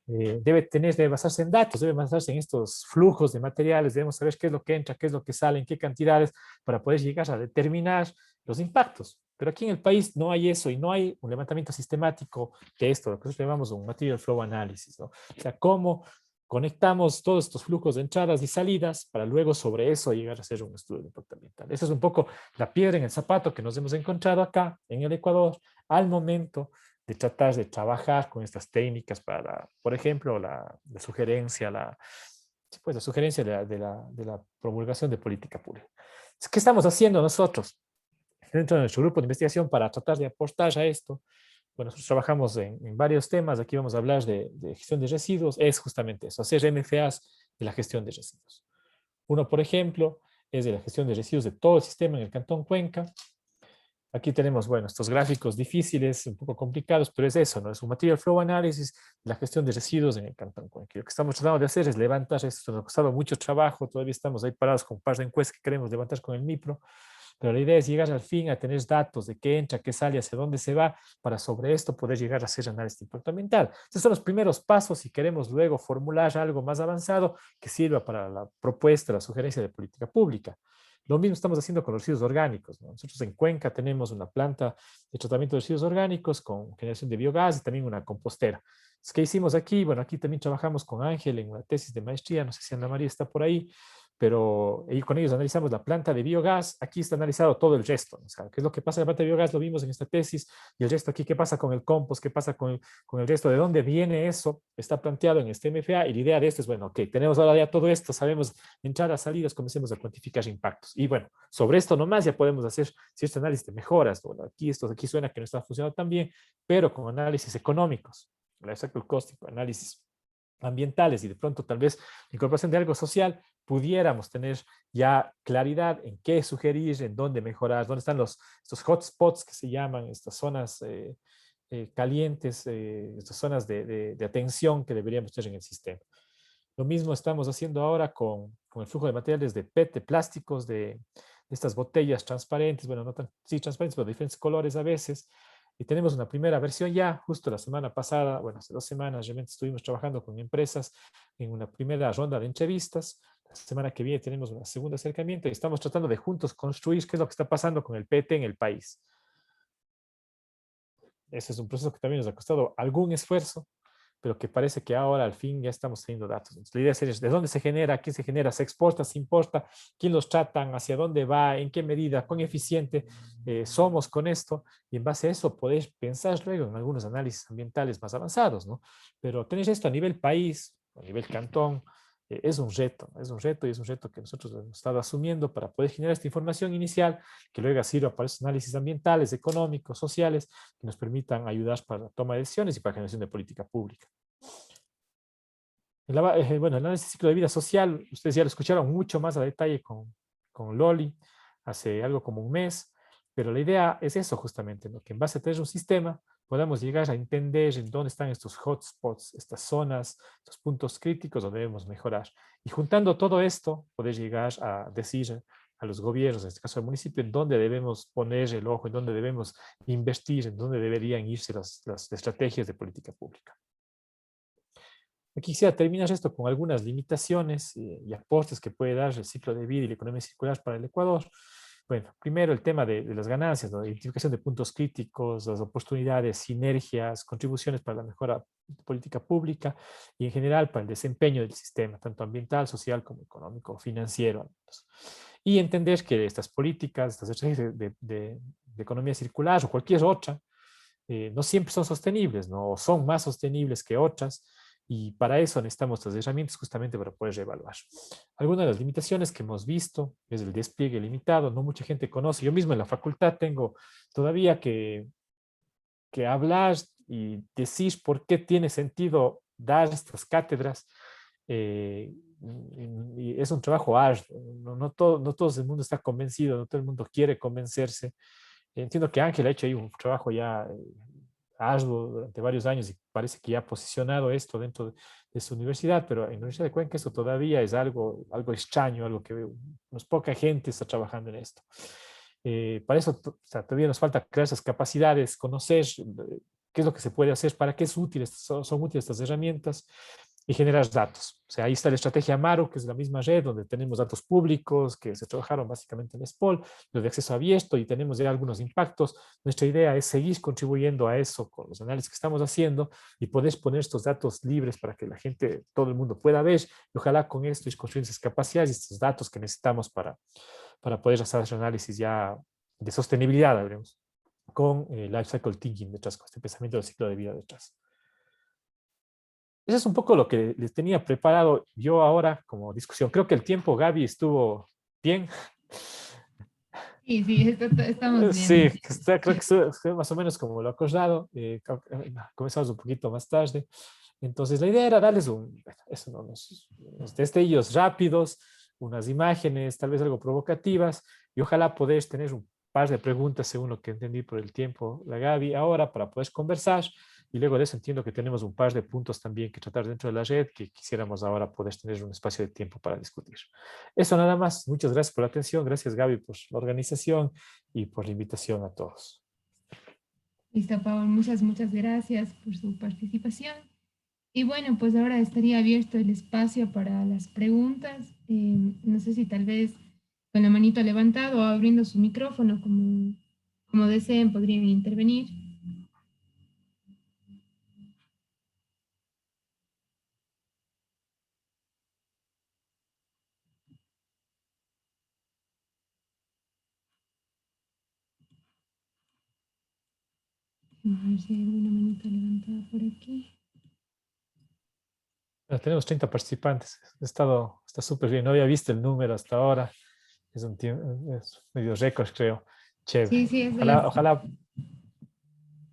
debe basarse en datos, debe basarse en estos flujos de materiales, debemos saber qué es lo que entra, qué es lo que sale, en qué cantidades, para poder llegar a determinar los impactos. Pero aquí en el país no hay eso y no hay un levantamiento sistemático de esto, lo que nosotros llamamos un material flow analysis, ¿no? O sea, cómo conectamos todos estos flujos de entradas y salidas para luego sobre eso llegar a hacer un estudio de impacto ambiental. Esa es un poco la piedra en el zapato que nos hemos encontrado acá en el Ecuador al momento de tratar de trabajar con estas técnicas para, por ejemplo, la sugerencia, sí, pues, la sugerencia de la promulgación de política pública. ¿Qué estamos haciendo nosotros dentro de nuestro grupo de investigación para tratar de aportar a esto? Bueno, nosotros trabajamos en varios temas. Aquí vamos a hablar de gestión de residuos. Es justamente eso, hacer MFAs de la gestión de residuos. Uno, por ejemplo, es de la gestión de residuos de todo el sistema en el Cantón Cuenca. Aquí tenemos, bueno, estos gráficos difíciles, un poco complicados, pero es eso, ¿no? Es un material flow analysis, la gestión de residuos en el Cantón Cuenca. Lo que estamos tratando de hacer es levantar esto. Nos ha costado mucho trabajo, todavía estamos ahí parados con un par de encuestas que queremos levantar con el MIPRO, pero la idea es llegar al fin a tener datos de qué entra, qué sale, hacia dónde se va, para sobre esto poder llegar a hacer análisis de impacto ambiental. Estos son los primeros pasos si queremos luego formular algo más avanzado que sirva para la propuesta, la sugerencia de política pública. Lo mismo estamos haciendo con los residuos orgánicos, ¿no? Nosotros en Cuenca tenemos una planta de tratamiento de residuos orgánicos con generación de biogás y también una compostera. ¿Qué hicimos aquí? Bueno, aquí también trabajamos con Ángel en una tesis de maestría, no sé si Ana María está por ahí, pero con ellos analizamos la planta de biogás. Aquí está analizado todo el resto, o sea, qué es lo que pasa en la planta de biogás, lo vimos en esta tesis, y el resto aquí, qué pasa con el compost, qué pasa con el resto, de dónde viene eso, está planteado en este MFA, y la idea de esto es, bueno, ok, tenemos ahora ya todo esto, sabemos entradas, salidas, comencemos a cuantificar impactos, y bueno, sobre esto nomás ya podemos hacer cierto análisis de mejoras. Bueno, aquí suena que no está funcionando tan bien, pero con análisis económicos, el exacto cost, análisis ambientales y de pronto tal vez la incorporación de algo social, pudiéramos tener ya claridad en qué sugerir, en dónde mejorar, dónde están estos hotspots que se llaman, estas zonas calientes, estas zonas de atención que deberíamos tener en el sistema. Lo mismo estamos haciendo ahora con el flujo de materiales de PET, de plásticos, de estas botellas transparentes, bueno, no tan sí, transparentes, pero de diferentes colores a veces. Y tenemos una primera versión ya, justo la semana pasada, bueno, hace 2 semanas, realmente estuvimos trabajando con empresas en una primera ronda de entrevistas. La semana que viene tenemos un segundo acercamiento y estamos tratando de juntos construir qué es lo que está pasando con el PET en el país. Ese es un proceso que también nos ha costado algún esfuerzo, pero que parece que ahora al fin ya estamos teniendo datos. Entonces, la idea es de dónde se genera, quién se genera, se exporta, se importa, quién los tratan, hacia dónde va, en qué medida, cuán eficiente somos con esto, y en base a eso podéis pensar luego en algunos análisis ambientales más avanzados, ¿no? Pero tener esto a nivel país, a nivel cantón, es un reto, es un reto y es un reto que nosotros hemos estado asumiendo para poder generar esta información inicial que luego sirva para esos análisis ambientales, económicos, sociales, que nos permitan ayudar para la toma de decisiones y para la generación de política pública. Bueno, el análisis de ciclo de vida social, ustedes ya lo escucharon mucho más a detalle con Loli hace algo como un mes, pero la idea es eso justamente, ¿no? Que en base a tener un sistema podamos llegar a entender en dónde están estos hotspots, estas zonas, estos puntos críticos donde debemos mejorar. Y juntando todo esto, poder llegar a decir a los gobiernos, en este caso al municipio, en dónde debemos poner el ojo, en dónde debemos invertir, en dónde deberían irse las estrategias de política pública. Aquí quisiera terminar esto con algunas limitaciones y aportes que puede dar el ciclo de vida y la economía circular para el Ecuador. Bueno, primero el tema de las ganancias, ¿no? Identificación de puntos críticos, las oportunidades, sinergias, contribuciones para la mejora de política pública y en general para el desempeño del sistema, tanto ambiental, social como económico, financiero. Y entender que estas políticas, estas estrategias de economía circular o cualquier otra, no siempre son sostenibles, ¿no? O son más sostenibles que otras, y para eso necesitamos estas herramientas justamente para poder evaluar. Algunas de las limitaciones que hemos visto es el despliegue limitado, no mucha gente conoce. Yo mismo en la facultad tengo todavía que hablar y decir por qué tiene sentido dar estas cátedras. Y es un trabajo arduo. No todo el mundo está convencido, no todo el mundo quiere convencerse. Entiendo que Ángel ha hecho ahí un trabajo ya arduo durante varios años y parece que ya ha posicionado esto dentro de su universidad, pero en la Universidad de Cuenca eso todavía es algo extraño, algo que unos poca gente está trabajando en esto. Para eso o sea, todavía nos falta crear esas capacidades, conocer qué es lo que se puede hacer, para qué es útil, son útiles estas herramientas, y generar datos. O sea, ahí está la estrategia Amaro, que es la misma red donde tenemos datos públicos que se trabajaron básicamente en SPOL, los de acceso abierto, y tenemos ya algunos impactos. Nuestra idea es seguir contribuyendo a eso con los análisis que estamos haciendo y poder poner estos datos libres para que la gente, todo el mundo pueda ver, y ojalá con esto ir construyendo esas capacidades y estos datos que necesitamos para poder hacer análisis ya de sostenibilidad, hablemos, con life cycle thinking detrás, con este pensamiento del ciclo de vida detrás. Eso es un poco lo que les tenía preparado yo ahora como discusión. Creo que el tiempo, Gaby, estuvo bien. Sí, sí, estamos Sí, bien. creo que fue más o menos como lo acordado. Comenzamos un poquito más tarde. Entonces, la idea era darles unos destellos rápidos, unas imágenes, tal vez algo provocativas, y ojalá poder tener un par de preguntas, según lo que entendí por el tiempo, la Gaby, ahora para poder conversar. Y luego de eso entiendo que tenemos un par de puntos también que tratar dentro de la red que quisiéramos ahora poder tener un espacio de tiempo para discutir. Eso nada más. Muchas gracias por la atención. Gracias, Gaby, por la organización y por la invitación a todos. Listo, Pablo, muchas gracias por su participación. Y bueno, pues ahora estaría abierto el espacio para las preguntas. No sé si tal vez con la manito levantada o abriendo su micrófono, como deseen, podrían intervenir. A ver si hay alguna manita levantada por aquí. Bueno, tenemos 30 participantes. Está súper bien. No había visto el número hasta ahora. Es medio récord, creo. Chévere. Sí, sí, es de las...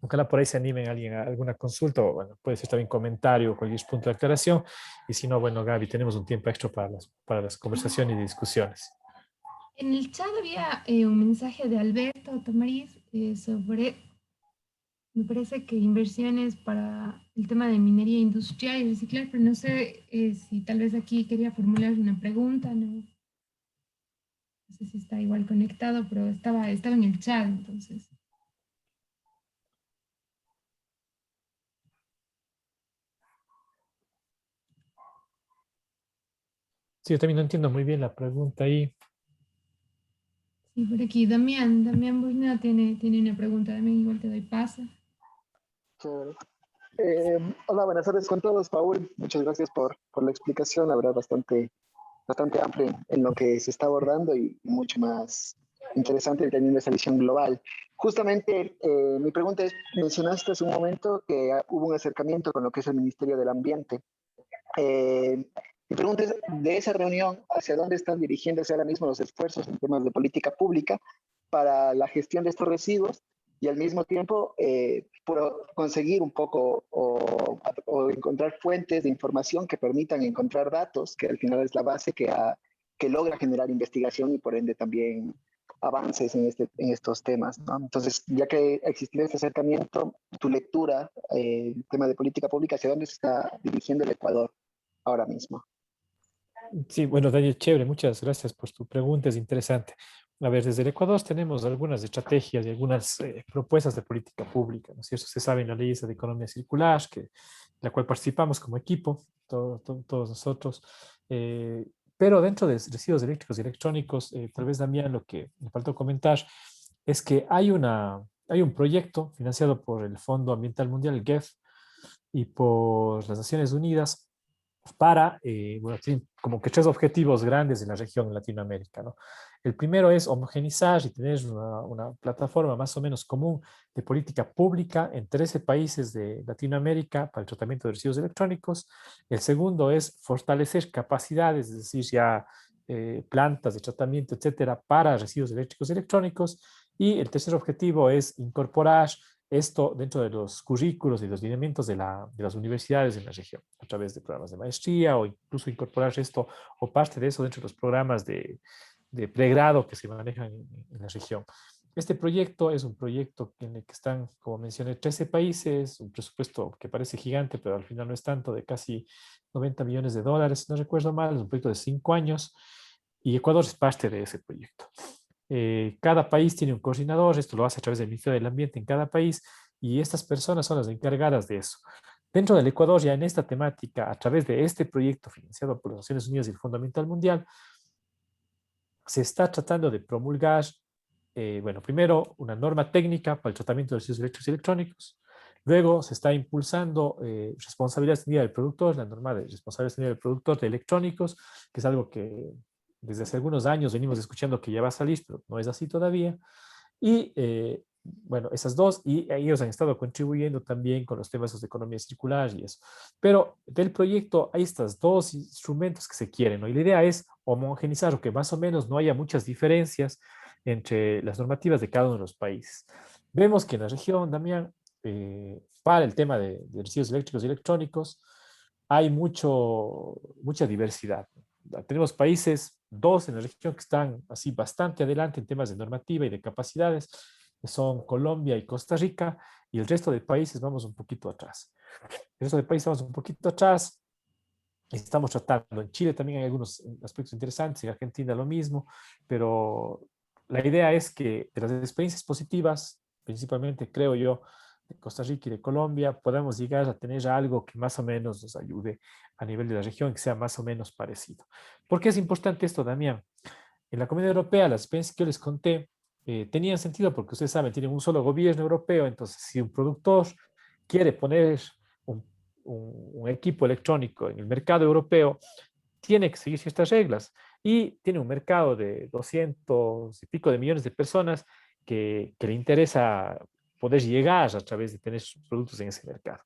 Ojalá por ahí se animen alguien a alguna consulta, o bueno, puede ser también comentario o cualquier punto de aclaración. Y si no, bueno, Gaby, tenemos un tiempo extra para las conversaciones y discusiones. En el chat había un mensaje de Alberto Tamariz sobre, me parece que inversiones para el tema de minería industrial y reciclar, pero no sé si tal vez aquí quería formular una pregunta, ¿no? No sé si está igual conectado, pero estaba en el chat, entonces. Sí, yo también no entiendo muy bien la pregunta ahí. Sí, por aquí, Damián Busnea tiene una pregunta, Damián, igual te doy paso. Chévere. Hola, buenas tardes con todos, Paul. Muchas gracias por la explicación, la verdad, bastante amplia en lo que se está abordando y mucho más interesante teniendo esa visión global. Justamente, mi pregunta es, mencionaste hace un momento que hubo un acercamiento con lo que es el Ministerio del Ambiente. Mi pregunta es, de esa reunión, ¿hacia dónde están dirigiéndose ahora mismo los esfuerzos en temas de política pública para la gestión de estos residuos y al mismo tiempo por conseguir un poco o encontrar fuentes de información que permitan encontrar datos, que al final es la base que logra generar investigación y por ende también avances en estos temas, ¿no? Entonces, ya que existió este acercamiento, tu lectura, el tema de política pública, ¿hacia dónde se está dirigiendo el Ecuador ahora mismo? Sí, bueno, Daniel, chévere, muchas gracias por tu pregunta, es interesante. A ver, desde el Ecuador tenemos algunas estrategias y algunas propuestas de política pública, ¿no es cierto? Se sabe en la ley esa de economía circular, la cual participamos como equipo, todos nosotros. Pero dentro de residuos eléctricos y electrónicos, tal vez, Damián, lo que me faltó comentar es que hay un proyecto financiado por el Fondo Ambiental Mundial, el GEF, y por las Naciones Unidas, para, bueno, tienen como que tres objetivos grandes en la región en Latinoamérica, ¿no? El primero es homogenizar y tener una plataforma más o menos común de política pública en 13 países de Latinoamérica para el tratamiento de residuos electrónicos. El segundo es fortalecer capacidades, es decir, ya plantas de tratamiento, etcétera, para residuos eléctricos y electrónicos. Y el tercer objetivo es incorporar esto dentro de los currículos y los lineamientos de las universidades en la región, a través de programas de maestría o incluso incorporar esto o parte de eso dentro de los programas de pregrado que se manejan en la región. Este proyecto es un proyecto en el que están, como mencioné, 13 países, un presupuesto que parece gigante, pero al final no es tanto, de casi 90 millones de dólares, si no recuerdo mal, es un proyecto de 5 años, y Ecuador es parte de ese proyecto. Cada país tiene un coordinador, esto lo hace a través del Ministerio del Ambiente en cada país, y estas personas son las encargadas de eso. Dentro del Ecuador, ya en esta temática, a través de este proyecto financiado por las Naciones Unidas y el Fondo Ambiental Mundial, se está tratando de promulgar, bueno, primero una norma técnica para el tratamiento de residuos eléctricos y electrónicos. Luego se está impulsando responsabilidad extendida del productor, la norma de responsabilidad extendida del productor de electrónicos, que es algo que desde hace algunos años venimos escuchando que ya va a salir, pero no es así todavía. Y bueno, esas dos, y ellos han estado contribuyendo también con los temas de economía circular y eso. Pero del proyecto hay estos dos instrumentos que se quieren, ¿no? Y la idea es homogenizar, o que más o menos no haya muchas diferencias entre las normativas de cada uno de los países. Vemos que en la región, Damián, para el tema de residuos eléctricos y electrónicos, hay mucha diversidad. Tenemos países, dos en la región, que están así bastante adelante en temas de normativa y de capacidades, que son Colombia y Costa Rica, y el resto de países vamos un poquito atrás. El resto de países vamos un poquito atrás, y estamos tratando. En Chile también hay algunos aspectos interesantes, en Argentina lo mismo, pero la idea es que de las experiencias positivas, principalmente creo yo, de Costa Rica y de Colombia, podamos llegar a tener algo que más o menos nos ayude a nivel de la región, que sea más o menos parecido. ¿Por qué es importante esto, Damián? En la Comunidad Europea, las experiencias que yo les conté tenían sentido porque ustedes saben, tienen un solo gobierno europeo, entonces si un productor quiere poner un, un equipo electrónico en el mercado europeo, tiene que seguir ciertas reglas y tiene un mercado de 200 y pico de millones de personas que le interesa poder llegar a través de tener sus productos en ese mercado.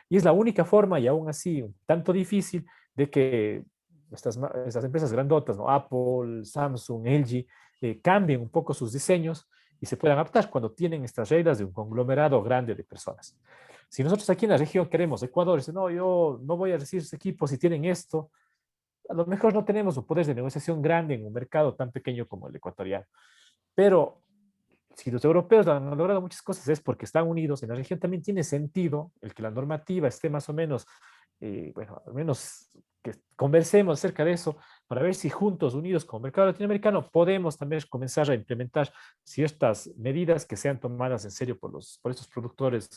Y es la única forma, y aún así un tanto difícil, de que estas empresas grandotas, ¿no? Apple, Samsung, LG, cambien un poco sus diseños y se puedan adaptar cuando tienen estas reglas de un conglomerado grande de personas. Si nosotros aquí en la región queremos, Ecuador dice, no, yo no voy a recibir ese equipo si tienen esto, a lo mejor no tenemos un poder de negociación grande en un mercado tan pequeño como el ecuatoriano. Pero si los europeos han logrado muchas cosas es porque están unidos. En la región también tiene sentido el que la normativa esté más o menos, bueno, al menos que conversemos acerca de eso para ver si juntos, unidos como mercado latinoamericano, podemos también comenzar a implementar ciertas medidas que sean tomadas en serio por estos productores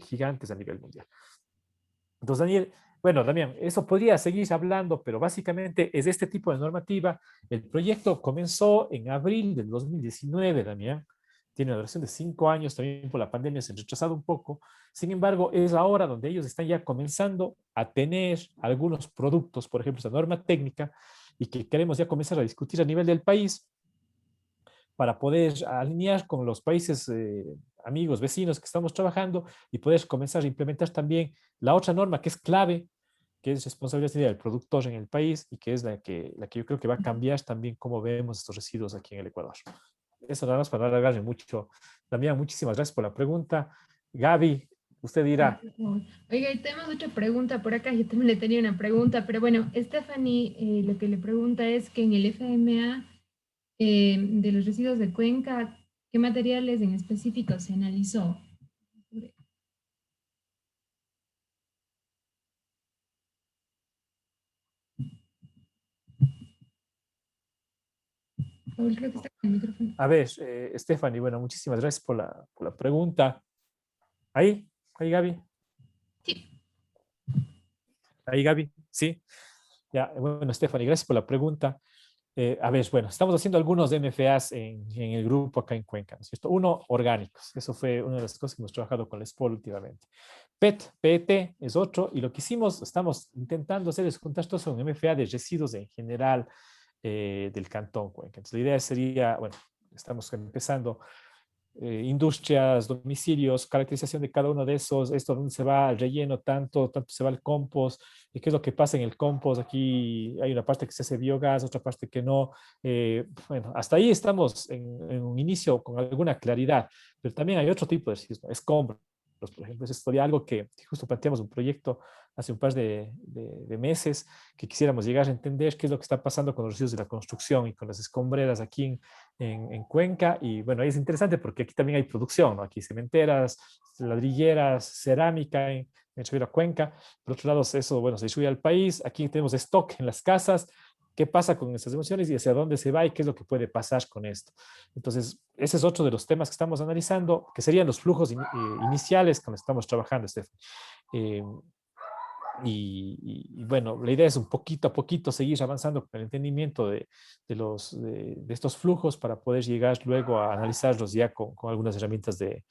gigantes a nivel mundial. Entonces, Daniel, bueno, Damián, eso podría seguir hablando, pero básicamente es este tipo de normativa. El proyecto comenzó en abril del 2019, Damián. Tiene una duración de 5 años, también por la pandemia se ha retrasado un poco. Sin embargo, es ahora donde ellos están ya comenzando a tener algunos productos, por ejemplo, esa norma técnica, y que queremos ya comenzar a discutir a nivel del país para poder alinear con los países amigos, vecinos que estamos trabajando y poder comenzar a implementar también la otra norma que es clave, que es responsabilidad del productor en el país y que es la que yo creo que va a cambiar también cómo vemos estos residuos aquí en el Ecuador. Eso nada más para no alargarme mucho. Damián, muchísimas gracias por la pregunta. Gaby, usted dirá. Oiga, y tenemos otra pregunta por acá. Yo también le tenía una pregunta, pero bueno, Stephanie lo que le pregunta es que en el FMA de los residuos de Cuenca, ¿qué materiales en específico se analizó? Paul, creo que está con el micrófono. A ver, Stephanie, bueno, muchísimas gracias por la pregunta. Ahí, ahí, Gaby. Sí. Ahí, Gaby, sí. Ya, bueno, Stephanie, gracias por la pregunta. A ver, bueno, estamos haciendo algunos MFAs en el grupo acá en Cuenca, ¿no es cierto? Uno, orgánicos. Eso fue una de las cosas que hemos trabajado con la SPOL últimamente. PET es otro, y lo que hicimos, estamos intentando hacer es juntar todos un MFA de residuos en general del Cantón Cuenca. Entonces, la idea sería, bueno, estamos empezando industrias, domicilios, caracterización de cada uno de esos, esto dónde se va el relleno, tanto se va el compost, y qué es lo que pasa en el compost. Aquí hay una parte que se hace biogás, otra parte que no. Bueno, hasta ahí estamos en un inicio con alguna claridad, pero también hay otro tipo de residuos, ¿no? Escombros, por ejemplo. Eso sería algo que justo planteamos un proyecto hace un par de meses, que quisiéramos llegar a entender qué es lo que está pasando con los residuos de la construcción y con las escombreras aquí en Cuenca. Y bueno, ahí es interesante porque aquí también hay producción, ¿no? Aquí cementeras, ladrilleras, cerámica en Chavira, Cuenca. Por otro lado, eso, bueno, se distribuye al país. Aquí tenemos stock en las casas. ¿Qué pasa con estas emociones y hacia dónde se va y qué es lo que puede pasar con esto? Entonces, ese es otro de los temas que estamos analizando, que serían los flujos iniciales con los que estamos trabajando, Steph. Eh, bueno, la idea es un poquito a poquito seguir avanzando con el entendimiento de estos flujos para poder llegar luego a analizarlos ya con algunas herramientas de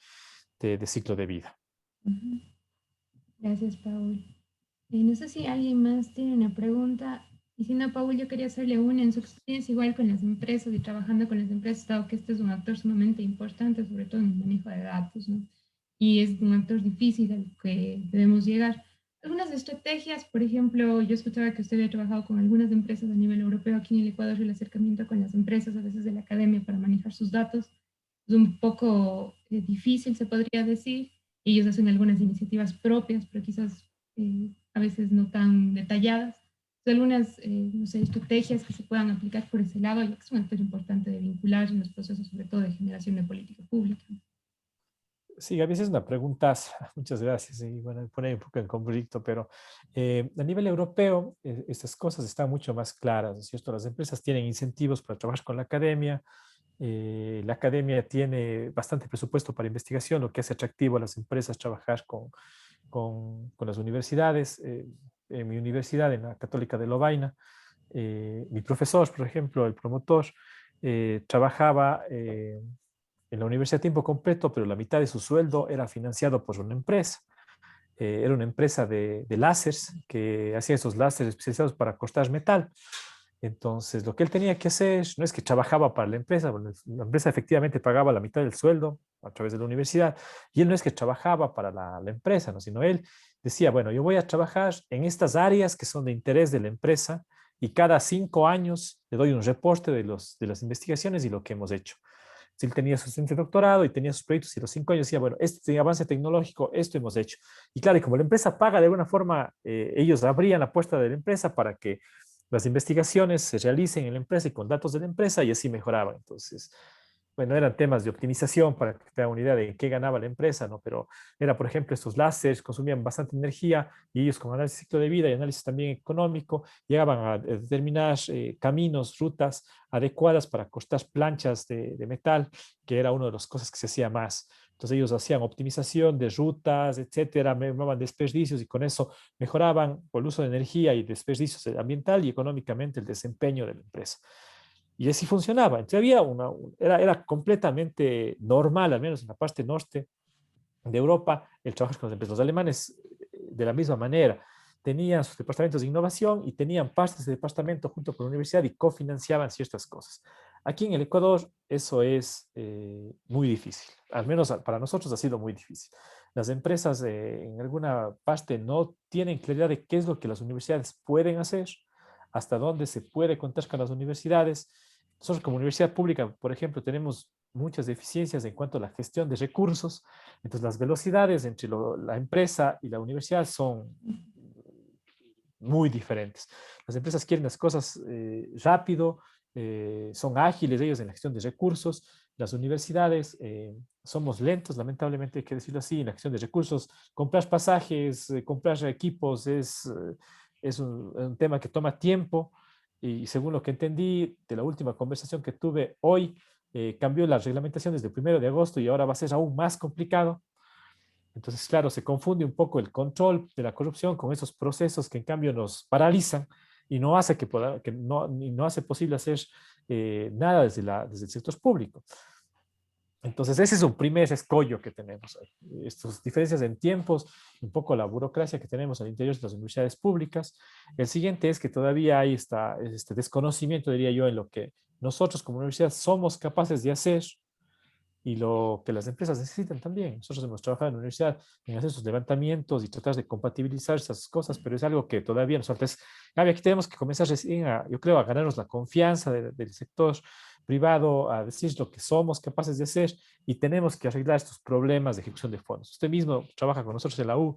ciclo de vida. Ujú. Gracias, Paul. No sé si alguien más tiene una pregunta. Y si no, Paul, yo quería hacerle una en su experiencia igual con las empresas y trabajando con las empresas, dado que este es un actor sumamente importante, sobre todo en el manejo de datos, ¿no? Y es un actor difícil al que debemos llegar. Algunas estrategias, por ejemplo, yo escuchaba que usted había trabajado con algunas empresas a nivel europeo aquí en el Ecuador, y el acercamiento con las empresas, a veces de la academia, para manejar sus datos es un poco difícil, se podría decir. Ellos hacen algunas iniciativas propias, pero quizás a veces no tan detalladas. Algunas, no sé, estrategias que se puedan aplicar por ese lado, ya que es un actor importante de vincular en los procesos, sobre todo de generación de política pública. Sí, a veces una pregunta, muchas gracias, y bueno, pone un poco en conflicto, pero a nivel europeo estas cosas están mucho más claras, ¿no es cierto? Las empresas tienen incentivos para trabajar con la academia tiene bastante presupuesto para investigación, lo que hace atractivo a las empresas trabajar con las universidades. En mi universidad, en la Católica de Lovaina, mi profesor, por ejemplo, el promotor, trabajaba en la universidad a tiempo completo, pero la mitad de su sueldo era financiado por una empresa. Era una empresa de láseres que hacía esos láseres especializados para cortar metal. Entonces, lo que él tenía que hacer no es que trabajaba para la empresa, bueno, la empresa efectivamente pagaba la mitad del sueldo a través de la universidad, y él no es que trabajaba para la empresa, ¿no? Sino él decía, bueno, yo voy a trabajar en estas áreas que son de interés de la empresa, y cada 5 años le doy un reporte de las investigaciones y lo que hemos hecho. Si él tenía su estudiante de doctorado y tenía sus proyectos, y a los 5 años decía, bueno, este avance tecnológico, esto hemos hecho. Y claro, y como la empresa paga de alguna forma, ellos abrían la puerta de la empresa para que las investigaciones se realicen en la empresa y con datos de la empresa, y así mejoraban. Entonces, bueno, eran temas de optimización para que te hagan una idea de qué ganaba la empresa, ¿no? Pero era, por ejemplo, estos láseres consumían bastante energía, y ellos con análisis de ciclo de vida y análisis también económico llegaban a determinar caminos, rutas adecuadas para cortar planchas de metal, que era una de las cosas que se hacía más. Entonces ellos hacían optimización de rutas, etcétera, mejoraban desperdicios, y con eso mejoraban por el uso de energía y desperdicios ambiental y económicamente el desempeño de la empresa. Y así funcionaba. Entonces era completamente normal, al menos en la parte norte de Europa, el trabajar con las empresas. Los alemanes, de la misma manera, tenían sus departamentos de innovación y tenían partes de departamento junto con la universidad y cofinanciaban ciertas cosas. Aquí en el Ecuador eso es muy difícil, al menos para nosotros ha sido muy difícil. Las empresas en alguna parte no tienen claridad de qué es lo que las universidades pueden hacer, hasta dónde se puede contar con las universidades. Nosotros como universidad pública, por ejemplo, tenemos muchas deficiencias en cuanto a la gestión de recursos. Entonces las velocidades entre la empresa y la universidad son muy diferentes. Las empresas quieren las cosas rápido, son ágiles ellos en la gestión de recursos. Las universidades somos lentos, lamentablemente hay que decirlo así, en la gestión de recursos. Comprar pasajes, comprar equipos es un tema que toma tiempo, y según lo que entendí de la última conversación que tuve hoy, cambió la reglamentación desde el 1 de agosto y ahora va a ser aún más complicado. Entonces, claro, se confunde un poco el control de la corrupción con esos procesos que en cambio nos paralizan y no hace no hace posible hacer nada desde el sector público. Entonces, ese es un primer escollo que tenemos. Estas diferencias en tiempos, un poco la burocracia que tenemos al interior de las universidades públicas. El siguiente es que todavía hay este desconocimiento, diría yo, en lo que nosotros como universidad somos capaces de hacer y lo que las empresas necesitan también. Nosotros hemos trabajado en la universidad en hacer esos levantamientos y tratar de compatibilizar esas cosas, pero es algo que todavía nos falta. Gaby, aquí tenemos que comenzar recién yo creo, a ganarnos la confianza del sector privado, a decir lo que somos capaces de hacer y tenemos que arreglar estos problemas de ejecución de fondos. Usted mismo trabaja con nosotros en la U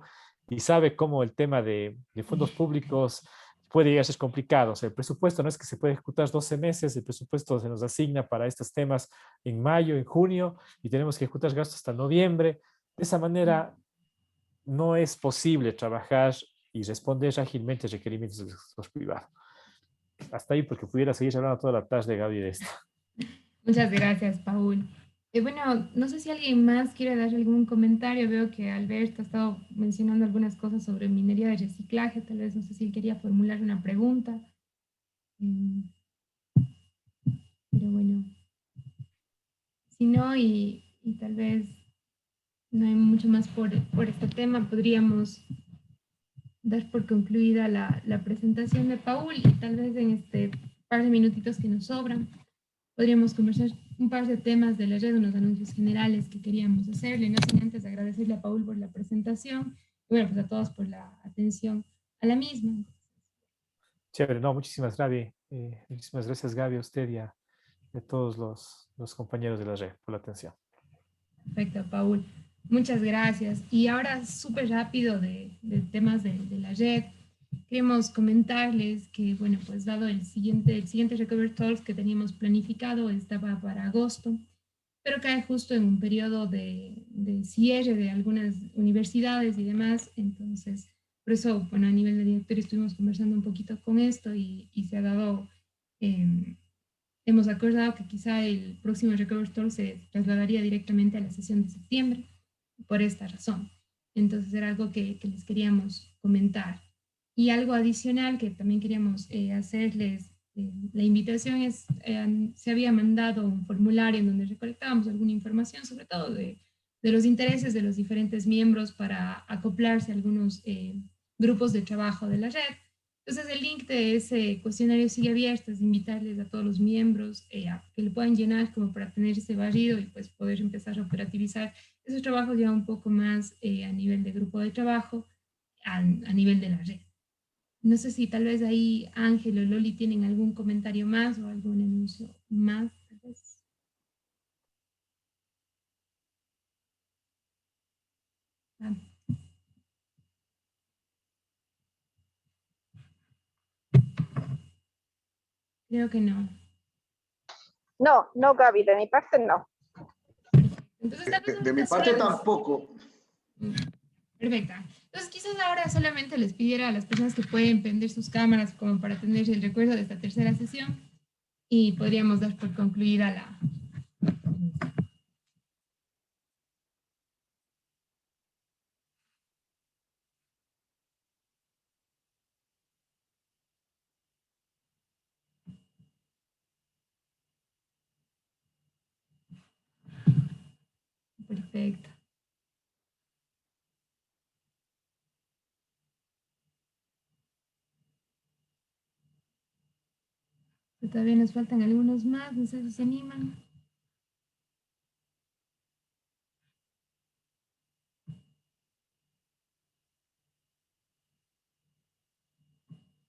y sabe cómo el tema de fondos públicos puede llegar a ser complicado. O sea, el presupuesto no es que se puede ejecutar 12 meses, el presupuesto se nos asigna para estos temas en mayo, en junio, y tenemos que ejecutar gastos hasta noviembre. De esa manera, no es posible trabajar y responder ágilmente a requerimientos del sector privado. Hasta ahí, porque pudiera seguir hablando toda la tarde, Gaby, de esto. Muchas gracias, Paul. Bueno, no sé si alguien más quiere dar algún comentario. Veo que Alberto ha estado mencionando algunas cosas sobre minería de reciclaje. Tal vez no sé si él quería formular una pregunta. Pero bueno, si no, y tal vez no hay mucho más por este tema, podríamos dar por concluida la presentación de Paul y tal vez en este par de minutitos que nos sobran podríamos conversar un par de temas de la red, unos anuncios generales que queríamos hacerle, no sin antes agradecerle a Paul por la presentación y bueno, pues a todos por la atención a la misma. Chévere, no, muchísimas gracias, Gaby, a usted y a todos los compañeros de la red por la atención. Perfecto, Paul. Muchas gracias. Y ahora súper rápido de temas de la red. Queremos comentarles que, bueno, pues dado el siguiente Recovery Talks que teníamos planificado, estaba para agosto, pero cae justo en un periodo de cierre de algunas universidades y demás. Entonces, por eso, bueno, a nivel de directorio estuvimos conversando un poquito con esto y se ha dado, hemos acordado que quizá el próximo Recovery Talk se trasladaría directamente a la sesión de septiembre por esta razón. Entonces, era algo que les queríamos comentar. Y algo adicional que también queríamos hacerles, la invitación es, se había mandado un formulario en donde recolectábamos alguna información, sobre todo de los intereses de los diferentes miembros para acoplarse a algunos grupos de trabajo de la red. Entonces el link de ese cuestionario sigue abierto, es invitarles a todos los miembros a que lo puedan llenar como para tener ese barrido y pues poder empezar a operativizar esos trabajos ya un poco más a nivel de grupo de trabajo, a nivel de la red. No sé si tal vez ahí Ángel o Loli tienen algún comentario más o algún anuncio más. Tal vez. Ah. Creo que no. No, no, Gaby, de mi parte no. Entonces, tal vez de mi parte tampoco. Perfecta. Entonces, quizás ahora solamente les pidiera a las personas que pueden prender sus cámaras como para tener el recuerdo de esta tercera sesión y podríamos dar por concluida la... Perfecto. Todavía nos faltan algunos más, no sé si se animan.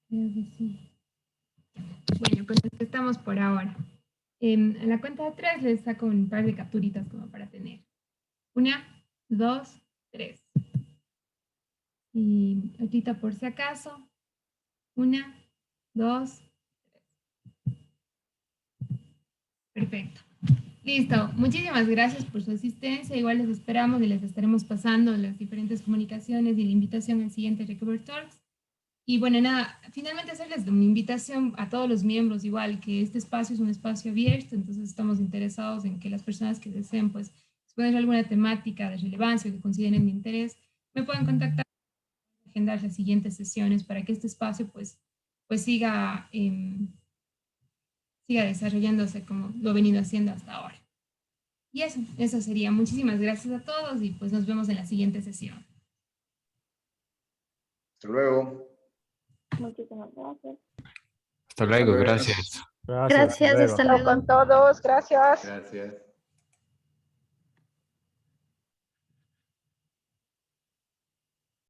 Creo que sí. Bueno, pues estamos por ahora. En la cuenta de 3 les saco un par de capturitas como para tener. 1, 2, 3. Y ahorita por si acaso. 1, 2, 3. Perfecto. Listo. Muchísimas gracias por su asistencia. Igual les esperamos y les estaremos pasando las diferentes comunicaciones y la invitación al siguiente Recovery Talks. Y bueno, nada, finalmente hacerles una invitación a todos los miembros, igual que este espacio es un espacio abierto, entonces estamos interesados en que las personas que deseen, pues, exponer alguna temática de relevancia o que consideren de interés, me puedan contactar para agendar las siguientes sesiones para que este espacio, pues, pues siga desarrollándose como lo ha venido haciendo hasta ahora. Y eso sería. Muchísimas gracias a todos y pues nos vemos en la siguiente sesión. Hasta luego. Muchísimas gracias. Hasta luego, gracias. Gracias, hasta Gracias, luego. hasta Chao luego. con todos, gracias. Gracias.